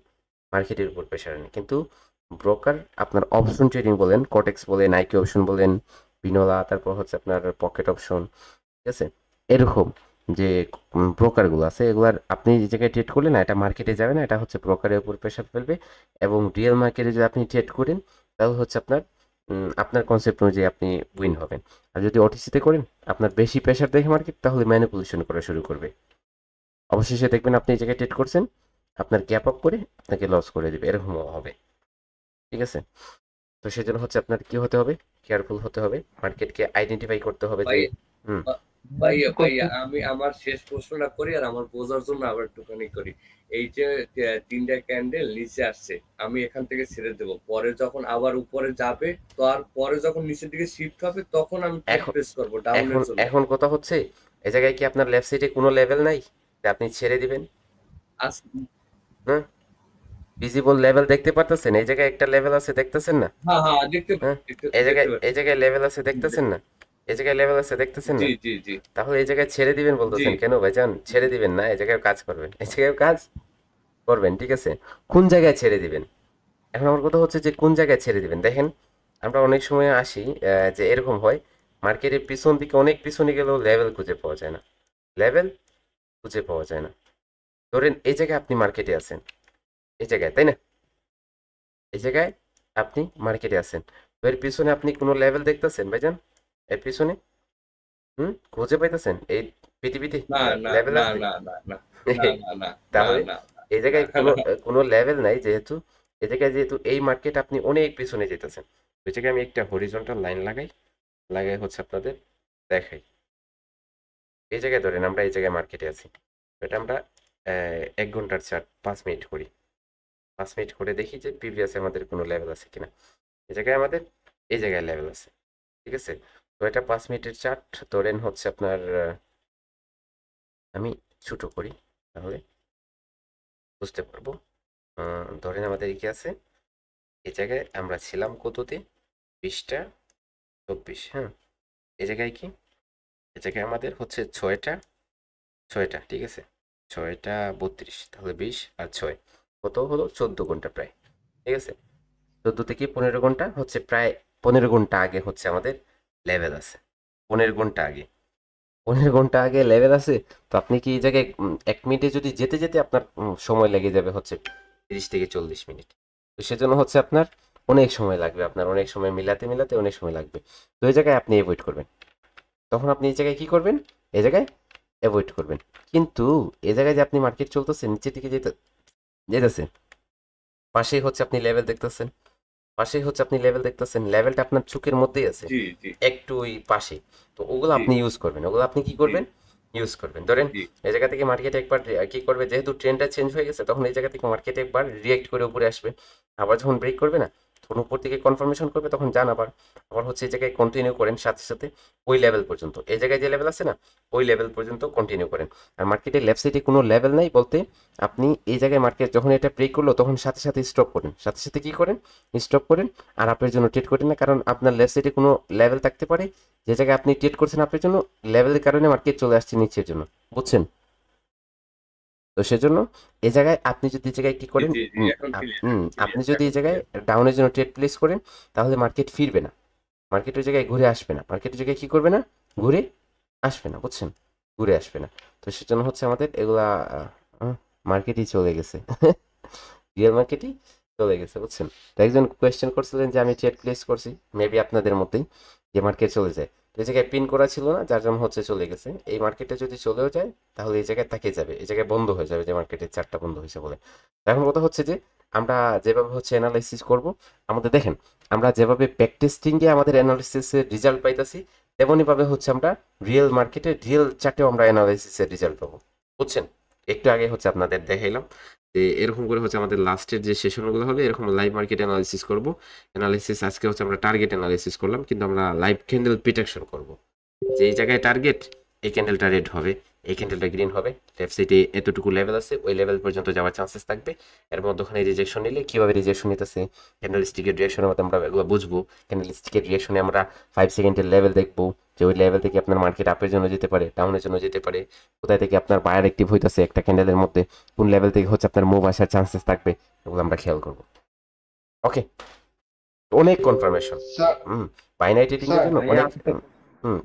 Speaker 1: মার্কেটের উপর প্রেশার আনে। কিন্তু ব্রোকার আপনার অপশন ট্রেডিং বলেন, কটেক্স বলেন, আইকি অপশন বলেন, বিনোলা, তারপর হচ্ছে আপনার পকেট অপশন, ঠিক আছে? এরকম যে ব্রোকারগুলো আছে, এগুলার আপনি যে জায়গায় ট্রেড করলেন না, এটা মার্কেটে যাবে না, এটা হচ্ছে ব্রোকারের উপর প্রেশার ফেলবে। এবং রিয়েল মার্কেটে যদি আপনি ট্রেড করেন, তাহলে হচ্ছে আপনার কনসেপ্ট অনুযায়ী আপনি উইন হবেন। আর যদি ওটিসিতে করেন, আপনার বেশি প্রেশার দেখে মার্কেট, তাহলে ম্যানিপুলেশন করা শুরু করবে। অবশেষে দেখবেন আপনি এই জায়গায় ট্রেড করছেন, আপনার গ্যাপ আপ করে আপনাকে লস করে দেবে, এরকমও হবে, ঠিক আছে? তো সেজন্য হচ্ছে আপনার কি হতে হবে, কেয়ারফুল হতে হবে, মার্কেটকে আইডেন্টিফাই করতে হবে যে
Speaker 7: ভাইয়া আমি আমার শেষ প্রশ্নটা করি, আর আমার বোঝার জন্য আবার একটুখানি করি। এই যে 3টা ক্যান্ডেল নিচে আসছে, আমি এখান থেকে ছেড়ে দেবো, পরে যখন আবার উপরে যাবে, তারপরে যখন নিচের দিকে শিফট হবে, তখন আমি প্রেস করবো ডাউনের জন্য।
Speaker 1: এখন কথা হচ্ছে, এই জায়গায় কি আপনার লেফট সাইডে কোনো লেভেল নাই যে আপনি ছেড়ে দিবেন? হ্যাঁ, ভিজিবল লেভেল দেখতে পারতেছেন? এই জায়গায় একটা লেভেল আছে, দেখতেছেন না?
Speaker 7: হ্যাঁ,
Speaker 1: এই জায়গায় লেভেল আছে, দেখতেছেন না? এই জায়গায় লেভেল আছে, দেখতেছেন না?
Speaker 7: জি।
Speaker 1: তাহলে এই জায়গায় ছেড়ে দিবেন বলতেছেন কেন ভাইজান? ছেড়ে দিবেন না, এই জায়গায় কাজ করবেন, এই জায়গায় কাজ করবেন, ঠিক আছে? কোন জায়গায় ছেড়ে দিবেন? এখন আমার কথা হচ্ছে যে কোন জায়গায় ছেড়ে দিবেন। দেখেন, আমরা অনেক সময় আসি যে এরকম হয়, মার্কেটের পিছন দিকে অনেক পিছনে গেলেও লেভেল খুঁজে পাওয়া যায় না। ধরেন এই জায়গায় আপনি মার্কেটে আছেন, এই জায়গায়, তাই না? এই জায়গায় আপনি মার্কেটে আছেন, তো এর পিছনে আপনি কোনো লেভেল দেখতেছেন ভাইজান? এর পিছনে খুঁজে পাইতেছেন এই পৃথিবীতে লেভেল আছে? তাহলে এই জায়গায় কোনো লেভেল নাই, যেহেতু এই জায়গায় এই মার্কেট আপনি অনেক পিছনে যেতেছেন। ওই জায়গায় আমি একটা হরিজন্টাল লাইন লাগাই হচ্ছে আপনাদের দেখাই। এই জায়গায় ধরেন আমরা এই জায়গায় মার্কেটে আছি, এটা আমরা 1 ঘন্টার চার্ট 5 মিনিট করি, 5 মিনিট করে দেখি যে প্রিভিয়াসে আমাদের কোনো লেভেল আছে কিনা। এই জায়গায় আমাদের এই জায়গায় লেভেল আছে, ঠিক আছে? তো এটা 5 মিনিটের চার্ট ধরেন হচ্ছে আপনার, আমি ছোট করি তাহলে বুঝতে পারবো। ধরেন আমাদের কি আছে, এই জায়গায় আমরা ছিলাম কততে, 20টা 24, হ্যাঁ? এই জায়গায় কি, এই জায়গায় আমাদের হচ্ছে 6টা, ঠিক আছে? 6টা 32, তাহলে 20 আর 6 কত হলো, 14 ঘন্টা প্রায়, ঠিক আছে? 14 থেকে 15 ঘন্টা হচ্ছে, প্রায় 15 ঘন্টা আগে হচ্ছে আমাদের লেভেল আছে, 15 ঘন্টা আগে লেভেল আছে। তো আপনি কি এই জায়গায় 1 মিনিটে যদি যেতে যেতে আপনার সময় লেগে যাবে হচ্ছে 30 থেকে 40 মিনিট। তো সেজন্য হচ্ছে আপনার অনেক সময় লাগবে, আপনার অনেক সময় মিলাতে অনেক সময় লাগবে। তো এই জায়গায় আপনি অ্যাভয়েড করবেন, তখন আপনি এই জায়গায় কি করবেন, এই জায়গায় অ্যাভয়েড করবেন। কিন্তু এই জায়গায় যে আপনি মার্কেট চলতেছে, নিচের দিকে যেতেছে, পাশেই হচ্ছে আপনি লেভেল দেখতেছেন, লেভেলটা আপনার চোখের মধ্যেই আছে, একটু ওই পাশে। তো ওগুলো আপনি ইউজ করবেন, ইউজ করবেন। ধরেন এই জায়গা থেকে মার্কেট একবার কি করবে, যেহেতু ট্রেন্ডটা চেঞ্জ হয়ে গেছে, তখন এই জায়গা থেকে মার্কেট একবার রিয়েক্ট করে উপরে আসবে, আবার যখন ব্রেক করবে না, তখন উপর থেকে কনফার্মেশন করবে, তখন যান আবার হচ্ছে এই জায়গায় কন্টিনিউ করেন, সাথে ওই লেভেল পর্যন্ত, এই জায়গায় যে লেভেল আছে না, ওই লেভেল পর্যন্ত কন্টিনিউ করেন। আর মার্কেটের লেফট সাইডে কোনো লেভেল নাই বলতে, আপনি এই জায়গায় মার্কেট যখন এটা ব্রেক করলো, তখন সাথে স্টপ করেন, কি করেন, স্টপ করেন, আর আপনার জন্য ট্রেড করেন না। কারণ আপনার লেফট সাইডে কোনো লেভেল থাকতে পারে, যে জায়গায় আপনি ট্রেড করছেন আপনার জন্য, লেভেলের কারণে মার্কেট চলে আসছে নিচের জন্য, বুঝছেন? তো তো সেজন্য এই জায়গায় আপনি যদি এই জায়গায় কি
Speaker 7: জি
Speaker 1: করেন,
Speaker 7: জি জি, এখন ক্লিয়ার
Speaker 1: আপনি
Speaker 7: ক্লিয়ার
Speaker 1: যদি এই
Speaker 7: এখন
Speaker 1: জায়গায়
Speaker 7: ক্লিয়ার।
Speaker 1: ডাউনের জন্য ট্রেড প্লেস করেন, তাহলে মার্কেট ফিরবে না, মার্কেটের জায়গায় ঘুরে আসবে না, মার্কেটের জায়গায় কি করবে না, ঘুরে আসবে না, বুঝছেন, ঘুরে আসবে না। তো সেজন্য হচ্ছে আমাদের এগুলা মার্কেটই চলে গেছে, রিয়েল মার্কেটই চলে গেছে, বুঝছেন। তো একজন কোয়েশ্চেন করছিলেন যে আমি ট্রেড প্লেস করছি, মেবি আপনাদের মধ্যেই, যে মার্কেট চলে যায়, তো এই জায়গায় পিন করা ছিল না, যার জন্য হচ্ছে চলে গেছে। এই মার্কেটে যদি চলেও যায় তাহলে এই জায়গায় তাকিয়ে যাবে, এই জায়গায় বন্ধ হয়ে যাবে, যে মার্কেটের চারটা বন্ধ হয়েছে বলে। তো এখন কথা হচ্ছে যে আমরা যেভাবে হচ্ছে অ্যানালাইসিস করব, আমাদের দেখেন আমরা যেভাবে ব্যাক টেস্টিংয়ে আমাদের অ্যানালাইসিসের রেজাল্ট পাইতাছি, তেমনইভাবে হচ্ছে আমরা রিয়েল মার্কেটে রিয়েল চার্টেও আমরা অ্যানালাইসিসের রেজাল্ট পাবো, বুঝছেন। একটু আগে হচ্ছে আপনাদের দেখাইলাম যে এরকম করে হচ্ছে আমাদের লাস্টের যে সেশনগুলো হবে এরকম লাইভ মার্কেট অ্যানালাইসিস করব। অ্যানালাইসিস আজকে হচ্ছে আমরা টার্গেট অ্যানালাইসিস করলাম, কিন্তু আমরা লাইভ ক্যান্ডেল প্রিডিকশন করব, যে এই জায়গায় টার্গেট, এই ক্যান্ডেলটা রেড হবে, এই ক্যান্ডেলটা গ্রিন হবে, লেফট সাইডে এতটুকু লেভেল আছে, ওই লেভেল পর্যন্ত যাওয়ার চান্সেস থাকবে। এর মধ্যখানে রিজেকশন নিলে কীভাবে রিজেকশন নিতেছে, ক্যান্ডেল স্টিকের রিয়েকশনের মধ্যে আমরা এগুলো বুঝবো। ক্যান্ডেল স্টিকের রিয়েকশনে আমরা 5 সেকেন্ডের লেভেল দেখবো, যে ওই লেভেল থেকে আপনার মার্কেট আপের জন্য যেতে পারে, ডাউনের জন্য যেতে পারে, কোথায় থেকে আপনার বায়ার অ্যাক্টিভ হইতেছে একটা ক্যান্ডেলের মধ্যে, কোন লেভেল থেকে হচ্ছে আপনার মুভ আসার চান্সেস থাকবে, এগুলো আমরা খেয়াল করবো। ওকে, অনেক কনফার্মেশন,
Speaker 11: স্যার
Speaker 1: বাইনারি ট্রেডিং এর জন্য
Speaker 11: ভাইয়া
Speaker 1: অনেক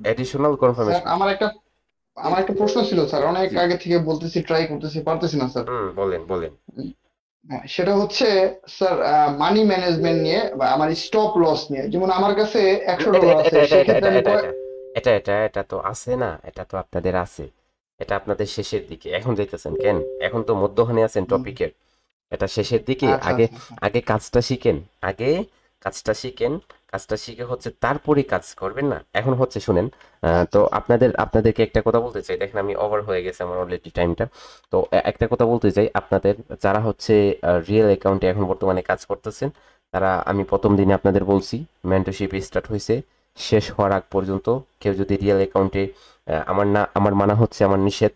Speaker 1: অ্যাডিশনাল
Speaker 11: স্যার
Speaker 1: কনফার্মেশন।
Speaker 11: আমার একটা প্রশ্ন ছিল স্যার, অনেক
Speaker 1: জি,
Speaker 11: আগে থেকে বলতেছি, ট্রাই করতেছি, পারতেছি না স্যার।
Speaker 1: বলেন বলেন।
Speaker 11: সেটা হচ্ছে স্যার মানি ম্যানেজমেন্ট নিয়ে বা আমার স্টপ লস নিয়ে। যেমন আমার কাছে $100 আছে, সেক্ষেত্রে আমি
Speaker 1: এটা তো আছে না, এটা তো আপনাদের আছে, এটা আপনাদের শেষের দিকে এখন যাইতেছেন কেন, এখন তো মধ্যখানে আছেন টপিকের, এটা শেষের দিকে।
Speaker 11: আচ্ছা
Speaker 1: আগে
Speaker 11: আচ্ছা আচ্ছা।
Speaker 1: আগে কাজটা শিখেন, আগে কাজটা শিখেন, কাজটা শিখে হচ্ছে তারপরে কাজ করবেন না। এখন হচ্ছে শুনেন, তো আপনাদেরকে একটা কথা বলতে চাই, দেখেন আমি ওভার হয়ে গেছে আমার অলরেডি টাইমটা। তো একটা কথা বলতে চাই আপনাদের, যারা হচ্ছে রিয়েল অ্যাকাউন্টে এখন বর্তমানে কাজ করতেছেন, তারা, আমি প্রথম দিনে আপনাদের বলছি মেন্টরশিপ স্টার্ট হয়েছে, শেষ হওয়ার আগ পর্যন্ত কেউ যদি রিয়েল অ্যাকাউন্টে, আমার মানা হচ্ছে, আমার নিষেধ,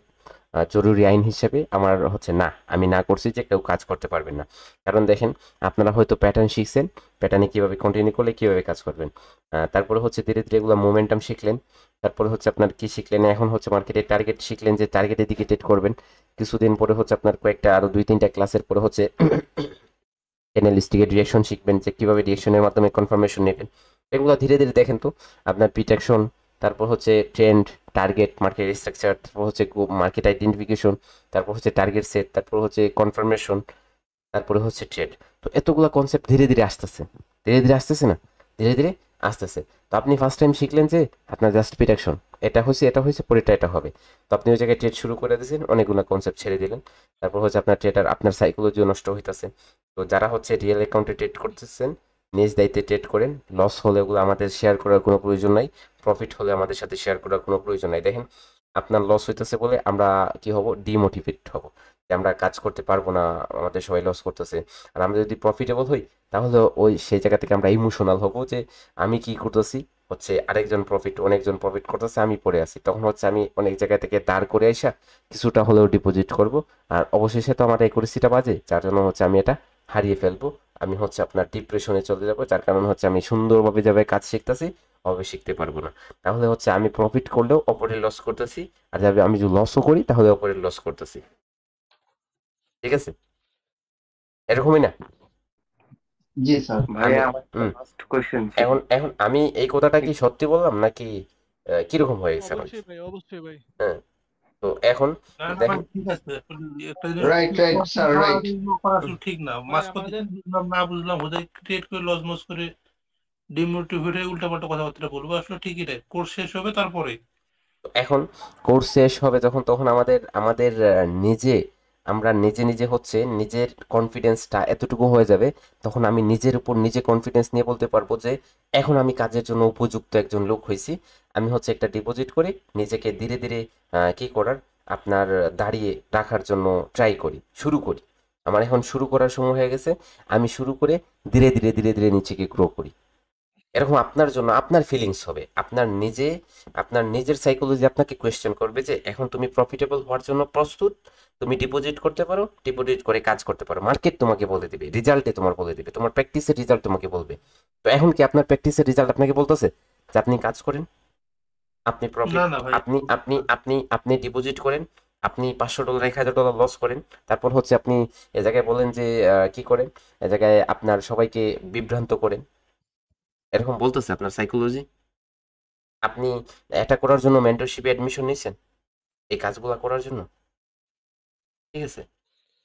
Speaker 1: জরুরি আইন হিসেবে আমার হচ্ছে না, আমি না করছি যে কেউ কাজ করতে পারবেন না। কারণ দেখেন আপনারা হয়তো প্যাটার্ন শিখছেন, প্যাটার্নে কীভাবে কন্টিনিউ করলে কীভাবে কাজ করবেন, তারপরে হচ্ছে ধীরে ধীরে এগুলো মোমেন্টাম শিখলেন, তারপরে হচ্ছে আপনার কি শিখলেন, এখন হচ্ছে মার্কেটের টার্গেট শিখলেন, যে টার্গেটের দিকে ট্রেড করবেন। কিছুদিন পরে হচ্ছে আপনার কয়েকটা আরও 2-3টা ক্লাসের পরে হচ্ছে অ্যানালিস্টিকের রিয়েকশন শিখবেন, যে কীভাবে রিয়েকশনের মাধ্যমে কনফার্মেশন নেবেন। এগুলো ধীরে ধীরে দেখেন তো, আপনার প্রিটেকশন, তারপর হচ্ছে ট্রেন্ড, টার্গেট, মার্কেট স্ট্রাকচার, তারপর হচ্ছে মার্কেট আইডেন্টিফিকেশন, তারপর হচ্ছে টার্গেট সেট, তারপর হচ্ছে কনফার্মেশন, তারপরে হচ্ছে ট্রেড। তো এতগুলো কনসেপ্ট ধীরে ধীরে আসতেছে, ধীরে ধীরে আসতেছে না, ধীরে ধীরে আসতেছে। তো আপনি ফার্স্ট টাইম শিখলেন যে আপনার জাস্ট প্রিটেকশন, এটা হয়েছে পরেরটা এটা হবে, তো আপনি ওই জায়গায় ট্রেড শুরু করে দিয়েছেন, অনেকগুলো কনসেপ্ট ছেড়ে দিলেন, তারপর হচ্ছে আপনার ট্রেডার, আপনার সাইকোলজিও নষ্ট হইতেছে। তো যারা হচ্ছে রিয়েল অ্যাকাউন্টে ট্রেড করতেছেন, নিজ দায়িত্বে ট্রেড করেন, লস হলে ওগুলো আমাদের শেয়ার করার কোনো প্রয়োজন নাই, প্রফিট হলে আমাদের সাথে শেয়ার করার কোনো প্রয়োজন নাই। দেখেন আপনার লস হইতেছে বলে আমরা কি হব, ডিমোটিভেট হব, যে আমরা কাজ করতে পারবো না, আমাদের সবাই লস করতেছে। আর আমরা যদি প্রফিটেবল হই, তাহলে ওই সেই জায়গা থেকে আমরা ইমোশনাল হব, যে আমি কি করতেছি, হচ্ছে অনেকজন প্রফিট করতেছে, আমি পড়ে আছি, তখন হচ্ছে আমি অনেক জায়গা থেকে দাঁড় করে আইসা কিছুটা হলেও ডিপোজিট করব, আর অবশেষে তো আমার একুরেসিটা বাজে, যার জন্য হচ্ছে আমি এটা হারিয়ে ফেলবো, আমি হচ্ছে আপনার ডিপ্রেশনে চলে যাব, যার কারণে হচ্ছে আমি সুন্দরভাবে যাবে কাজ শিখতেছি, অভাবে শিখতে পারবো না। তাহলে হচ্ছে আমি প্রফিট করলেও অপরের লস করতেছি, আর যাবে আমি যদি লসও করি তাহলে অপরের লস করতেছি, ঠিক আছে, এরকমই না।
Speaker 11: জি স্যার।
Speaker 12: ভাইয়া আমার লাস্ট কোশ্চেন ছিল।
Speaker 1: এখন আমি এই কথাটা কি সত্যি বললাম নাকি কিরকম হয়ে গেছে আমার?
Speaker 2: অবশ্যই ভাই, অবশ্যই ভাই।
Speaker 1: হ্যাঁ, তো এখন
Speaker 9: না না
Speaker 1: দেখেন,
Speaker 9: ভাই, ঠিক আছে। একটা জিনিস
Speaker 11: রাইট রাইট স্যার, রাইট।
Speaker 9: করা আসলে ঠিক না।
Speaker 2: ভাই
Speaker 9: মাঝপথে
Speaker 2: আমাদের
Speaker 9: বুঝলাম না বুঝলাম, ওদের ক্রিয়েট করে লস মস করে ডিমোটিভেট হয়ে উল্টাপাল্টা কথাবার্তা বলবো, আসলে ঠিকই নাই। কোর্স শেষ হবে তারপরে।
Speaker 1: এখন কোর্স শেষ হবে যখন, তখন আমাদের আমরা নিজে হচ্ছে নিজের কনফিডেন্সটা এতটুকু হয়ে যাবে, তখন আমি নিজের উপর নিজে কনফিডেন্স নিয়ে বলতে পারবো যে এখন আমি কাজের জন্য উপযুক্ত একজন লোক হয়েছি। আমি হচ্ছে একটা ডিপোজিট করে নিজেকে ধীরে ধীরে কি করার, আপনার দাঁড়িয়ে রাখার জন্য শুরু করি। আমার এখন শুরু করার সময় হয়ে গেছে, আমি শুরু করে ধীরে ধীরে ধীরে ধীরে নিচেকে গ্রো করি। এরকম আপনার জন্য আপনার ফিলিংস হবে, আপনার নিজের সাইকোলজি আপনাকে কোয়েশ্চেন করবে যে এখন তুমি প্রফিটেবল হওয়ার জন্য প্রস্তুত, তুমি ডিপোজিট করতে পারো, ডিপোজিট করে কাজ করতে পারো, মার্কেট তোমাকে বলে দিবে, রেজাল্টে তোমার বলে দিবে, তোমার প্র্যাকটিসের রেজাল্ট তোমাকে বলবে। তো এখন কি আপনার প্র্যাকটিসের রেজাল্ট আপনাকে বলতেছে যে আপনি কাজ করেন, আপনি প্রফিট,
Speaker 9: না না ভাই,
Speaker 1: আপনি ডিপোজিট করেন, আপনি $500 $1000 লস করেন, তারপর হচ্ছে আপনি এ জায়গায় বলেন যে কি করেন, এ জায়গায় আপনার সবাইকে বিভ্রান্ত করেন, এরকম বলতেছে আপনার সাইকোলজি। আপনি এটা করার জন্য মেন্টরশিপে অ্যাডমিশন নিয়েছেন, এই কাজগুলো করার জন্য, ঠিক আছে?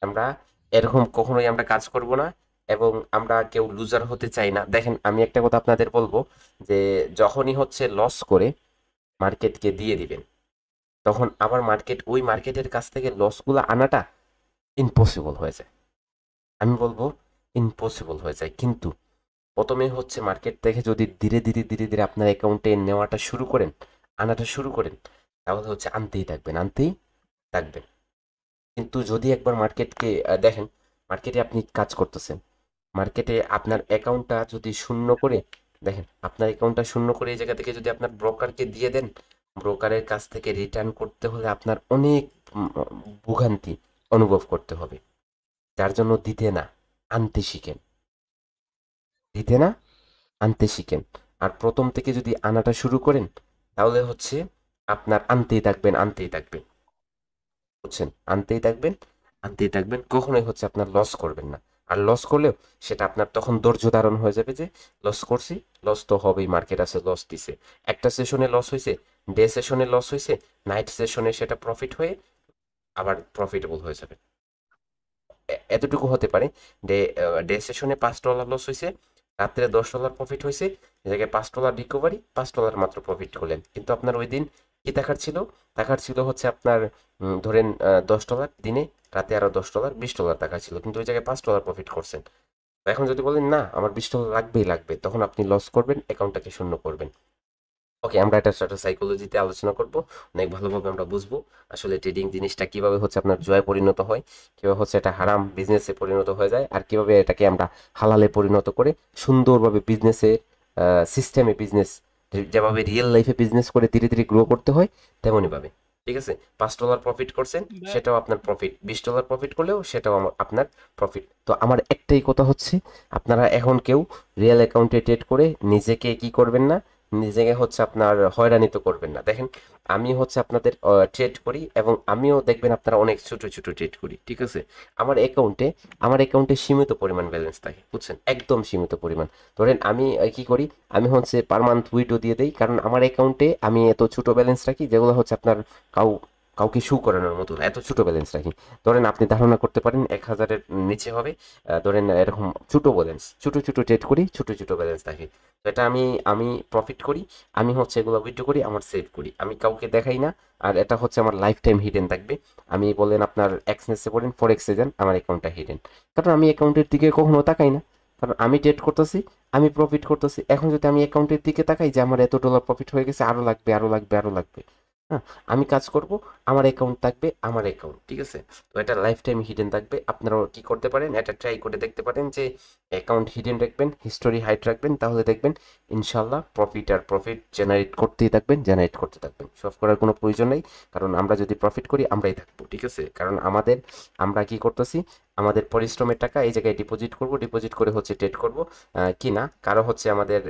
Speaker 1: আমরা এরকম কখনোই আমরা কাজ করব না, এবং আমরা কেউ লুজার হতে চাই না। দেখেন আমি একটা কথা আপনাদের বলবো, যে যখনই হচ্ছে লস করে মার্কেটকে দিয়ে দিবেন, তখন আবার ওই মার্কেটের কাছ থেকে লসগুলো আনাটা ইম্পসিবল হয়ে যায়। আমি বলবো ইম্পসিবল হয়ে যায়। কিন্তু প্রথমে হচ্ছে মার্কেট থেকে যদি ধীরে ধীরে ধীরে ধীরে আপনার অ্যাকাউন্টে নেওয়াটা শুরু করেন, আনাটা শুরু করেন, তাহলে হচ্ছে আনতেই থাকবেন। কিন্তু যদি একবার মার্কেটকে দেখেন, মার্কেটে আপনি কাজ করতেছেন, মার্কেটে আপনার অ্যাকাউন্টটা যদি শূন্য করে দেখেন, আপনার অ্যাকাউন্টটা শূন্য করে এই জায়গা থেকে যদি আপনার ব্রোকারকে দিয়ে দেন, ব্রোকারের কাছ থেকে রিটার্ন করতে হলে আপনার অনেক ভোগান্তি অনুভব করতে হবে। যার জন্য আনতে শিখেন, দিতে না আনতে শিখেন। আর প্রথম থেকে যদি আনাটা শুরু করেন, তাহলে হচ্ছে আপনার আনতেই থাকবেন, বুঝছেন? আনতেই থাকবেন, কখনোই হচ্ছে আপনার লস করবেন না। আর লস করলেও সেটা আপনার তখন ধৈর্য ধারণ হয়ে যাবে, যে লস করছি, লস তো হবেই, মার্কেট আছে, লস দিছে, একটা সেশনে লস হয়েছে, ডে সেশনে লস হয়েছে, নাইট সেশনে সেটা প্রফিট হয়ে আবার প্রফিটেবল হয়ে যাবে। এতটুকু হতে পারে, ডে সেশনে $5 লস হয়েছে, রাত্রে $10 প্রফিট হয়েছে, এ জায়গায় $5 রিকভারি, $5 মাত্র প্রফিট করলেন, কিন্তু আপনার ওই দিন কি দেখার ছিল হচ্ছে আপনার ধরেন $10 দিনে, রাতে আরো $10 $20 টাকা ছিল, কিন্তু ওই জায়গায় $5 প্রফিট করছেন। তো এখন যদি বলেন না আমার $20 লাগবে, তখন আপনি লস করবেন, অ্যাকাউন্টটাকে শূন্য করবেন। ওকে, আমরা এটা সাইকোলজিতে আলোচনা করব, অনেক ভালোভাবে আমরা বুঝবো আসলে ট্রেডিং জিনিসটা কিভাবে হচ্ছে আপনার জয়ে পরিণত হয়, কিভাবে হচ্ছে এটা হারাম বিজনেসে পরিণত হয়ে যায়, আর কিভাবে এটাকে আমরা হালালে পরিণত করে সুন্দরভাবে বিজনেসের সিস্টেমে বিজনেস, যেভাবে রিয়েল লাইফে বিজনেস করে ধীরে ধীরে গ্রো করতে হয়, তেমনই ভাবে। ঠিক আছে, $5 প্রফিট করছেন, সেটাও আপনার প্রফিট, $20 প্রফিট করলেও সেটাও আপনার প্রফিট। তো আমার একটাই কথা হচ্ছে, আপনারা এখন কেউ রিয়েল অ্যাকাউন্টে ট্রেড করে নিজেকে কি করবেন না, নিজেকে হচ্ছে আপনার হয়রানিত করবেন না। দেখেন আমি হচ্ছে আপনাদের ট্রেড করি, এবং আমিও দেখবেন আপনারা অনেক ছোট ছোট ট্রেড করি, ঠিক আছে? আমার অ্যাকাউন্টে সীমিত পরিমাণ ব্যালেন্স থাকে, বুঝছেন, একদম সীমিত পরিমাণ। ধরেন আমি কি করি, আমি হচ্ছে পার মান্থ উইড্রো দিয়ে দেই, কারণ আমার অ্যাকাউন্টে আমি এত ছোট ব্যালেন্স রাখি যেগুলো হচ্ছে আপনার কাউকে শু করানোর মতো না, এত ছোট ব্যালেন্স রাখি। ধরেন আপনি ধারণা করতে পারেন 1000-এর নিচে হবে, ধরেন এরকম ছোট ব্যালেন্স, ছোট ছোট ট্রেড করি, ছোট ছোট ব্যালেন্স থাকে। তো এটা আমি প্রফিট করি, আমি হচ্ছে এগুলো উইথড্র করি, আমার সেভ করি, আমি কাউকে দেখাই না। আর এটা হচ্ছে আমার লাইফ টাইম হিডেন থাকবে। আমি বলেন আপনার এক্সনেসে পড়েন, ফরেক্সে যান, আমার অ্যাকাউন্টটা হিডেন, কারণ আমি অ্যাকাউন্টের দিকে কখনো তাকাই না, কারণ আমি ট্রেড করতেছি, আমি প্রফিট করতেছি। এখন যদি আমি অ্যাকাউন্টের দিকে তাকাই যে আমার এত $, প্রফিট হয়ে গেছে, আরো লাগবে, আরো লাগবে, আরো লাগবে, হ্যাঁ, আমি কাজ করব, আমার অ্যাকাউন্ট থাকবে, আমার অ্যাকাউন্ট, ঠিক আছে? তো এটা লাইফ টাইম হিডেন থাকবে। আপনারাও কি করতে পারেন, এটা ট্রাই করে দেখতে পারেন যে অ্যাকাউন্ট হিডেন রাখবেন, হিস্টোরি হাইড রাখবেন, তাহলে দেখবেন ইনশাল্লাহ প্রফিট জেনারেট করতে থাকবেন। সব করার কোনো প্রয়োজন নেই, কারণ আমরা যদি প্রফিট করি আমরাই থাকবো, ঠিক আছে? কারণ আমরা কি করতেছি, আমাদের পরিশ্রমের টাকা এই জায়গায় ডিপোজিট করে হচ্ছে ট্রেড করব, কি না কারো হচ্ছে আমাদের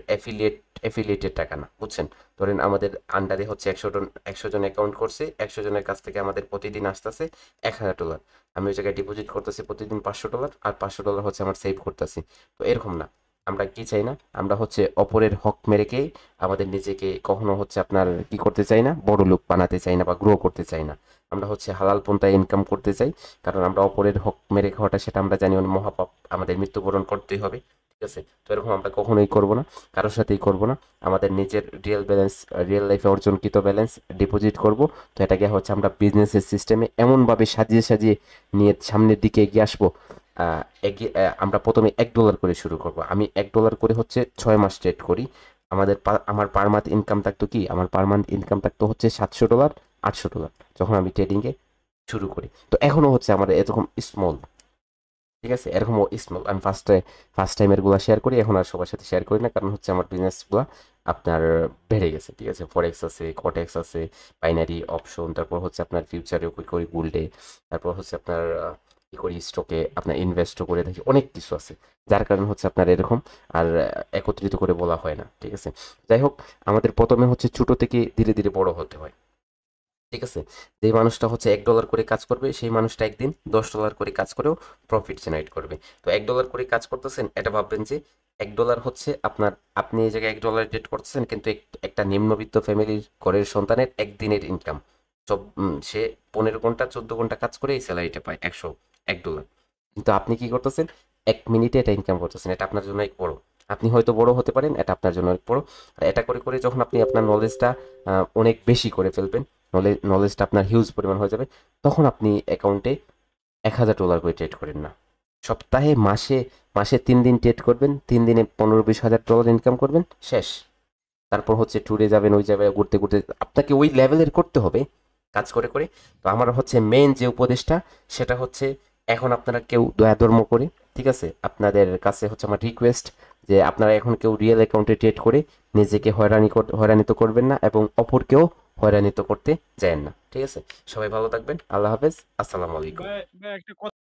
Speaker 1: অ্যাফিলিয়েটেড টাকা না, বুঝছেন? ধরেন আমাদের আন্ডারে হচ্ছে 100 জন অ্যাকাউন্ট করছে, 100 জনের কাছ থেকে আমাদের প্রতিদিন আসতেছে $1000, আমি ওই জায়গায় ডিপোজিট করতেছি প্রতিদিন $500, আর $500 হচ্ছে আমার সেভ করতেছি। তো এরকম না, আমরা কি চাই না, আমরা হচ্ছে অপরের হক মেরেকে আমাদের নিজেকে কখনো হচ্ছে আপনার কি করতে চাই না, বড় লোক বানাতে চাই না বা গ্রো করতে চাই না। আমরা হচ্ছে হালাল পন্থায় ইনকাম করতে চাই, কারণ আমরা অপরের হক মেরে খাওয়াটা সেটা আমরা জানি অনেক মহাপাপ, আমাদের মৃত্যুবরণ করতেই হবে, ঠিক আছে? তো এরকম আমরা কখনোই করব না, কারোর সাথেই করব না। আমাদের নিজের রিয়েল লাইফে অর্জনকৃত ব্যালেন্স ডিপোজিট করব। তো এটাকে হচ্ছে আমরা বিজনেসের সিস্টেমে এমনভাবে সাজিয়ে নিয়ে সামনের দিকে এগিয়ে আসবো। আমরা প্রথমে $1 করে শুরু করব। আমি $1 করে হচ্ছে 6 মাস ট্রেড করি। আমার পার মান্থ ইনকাম থাকতো কি, আমার পার মান্থ ইনকাম থাকতো হচ্ছে $700 $800 যখন আমি ট্রেডিংয়ে শুরু করি। তো এখনো হচ্ছে আমাদের এরকম স্মল, ঠিক আছে, এরকম স্মল। আমি ফার্স্ট টাইমের গুলা শেয়ার করি, এখন আর সবার সাথে শেয়ার করি না, কারণ হচ্ছে আমার বিজনেসগুলো আপনার বেড়ে গেছে, ঠিক আছে? ফরেক্স আছে, কটেক্স আছে, বাইনারি অপশন, তারপর হচ্ছে আপনার ফিউচারে করি গোল্ডে, তারপর হচ্ছে আপনার কি করি স্টকে আপনার ইনভেস্টও করে থাকি, অনেক কিছু আছে, যার কারণে হচ্ছে আপনার এরকম আর একত্রিত করে বলা হয় না, ঠিক আছে? যাই হোক, আমাদের প্রথমে হচ্ছে ছোট থেকে ধীরে ধীরে বড় হতে হয়, ঠিক আছে? যে মানুষটা হচ্ছে $1 করে কাজ করবে সেই মানুষটা একদিন $10 করে কাজ করেও প্রফিট জেনারেট করবে। তো $1 করে কাজ করতেছেন, এটা ভাববেন যে $1 হচ্ছে আপনার, আপনি এই জায়গায় $1 ট্রেড করতেছেন, কিন্তু একটা নিম্নবিত্ত ফ্যামিলির ঘরের সন্তানের একদিনের ইনকাম। সে 15 ঘন্টা 14 ঘন্টা কাজ করে এই স্যালারিটা পায় $100। কিন্তু আপনি কি করতেছেন, 1 মিনিটে এটা ইনকাম করতেছেন। এটা আপনার জন্য এক বড়, আপনি হয়তো বড় হতে পারেন, এটা আপনার জন্য অনেক বড়। আর এটা করে করে যখন আপনি আপনার নলেজটা অনেক বেশি করে ফেলবেন, নলেজটা আপনার হিউজ পরিমাণ হয়ে যাবে, তখন আপনি অ্যাকাউন্টে $1000 করে ট্রেড করেন না, সপ্তাহে মাসে মাসে 3 দিন ট্রেড করবেন, 3 দিনে $15-20 হাজার ইনকাম করবেন, শেষ। তারপর হচ্ছে ট্যুরে যাবেন, ওই জায়গায় ঘুরতে ঘুরতে আপনাকে ওই লেভেলের করতে হবে কাজ করে করে। তো আমার হচ্ছে মেইন যে উপদেশটা সেটা হচ্ছে, এখন আপনারা কেউ দয়া ধর্ম করে, ঠিক আছে, আপনাদের কাছে হচ্ছে আমার রিকোয়েস্ট যে আপনারা এখন কেউ রিয়েল অ্যাকাউন্টে ট্রেড করে নিজেকে হয়রানিত করবেন না এবং অপরকেও হয়রানিত করতে যায়েন না, ঠিক আছে? সবাই ভালো থাকবেন, আল্লাহ হাফেজ, আসসালামু আলাইকুম।
Speaker 2: ভাই ভাই একটা কথা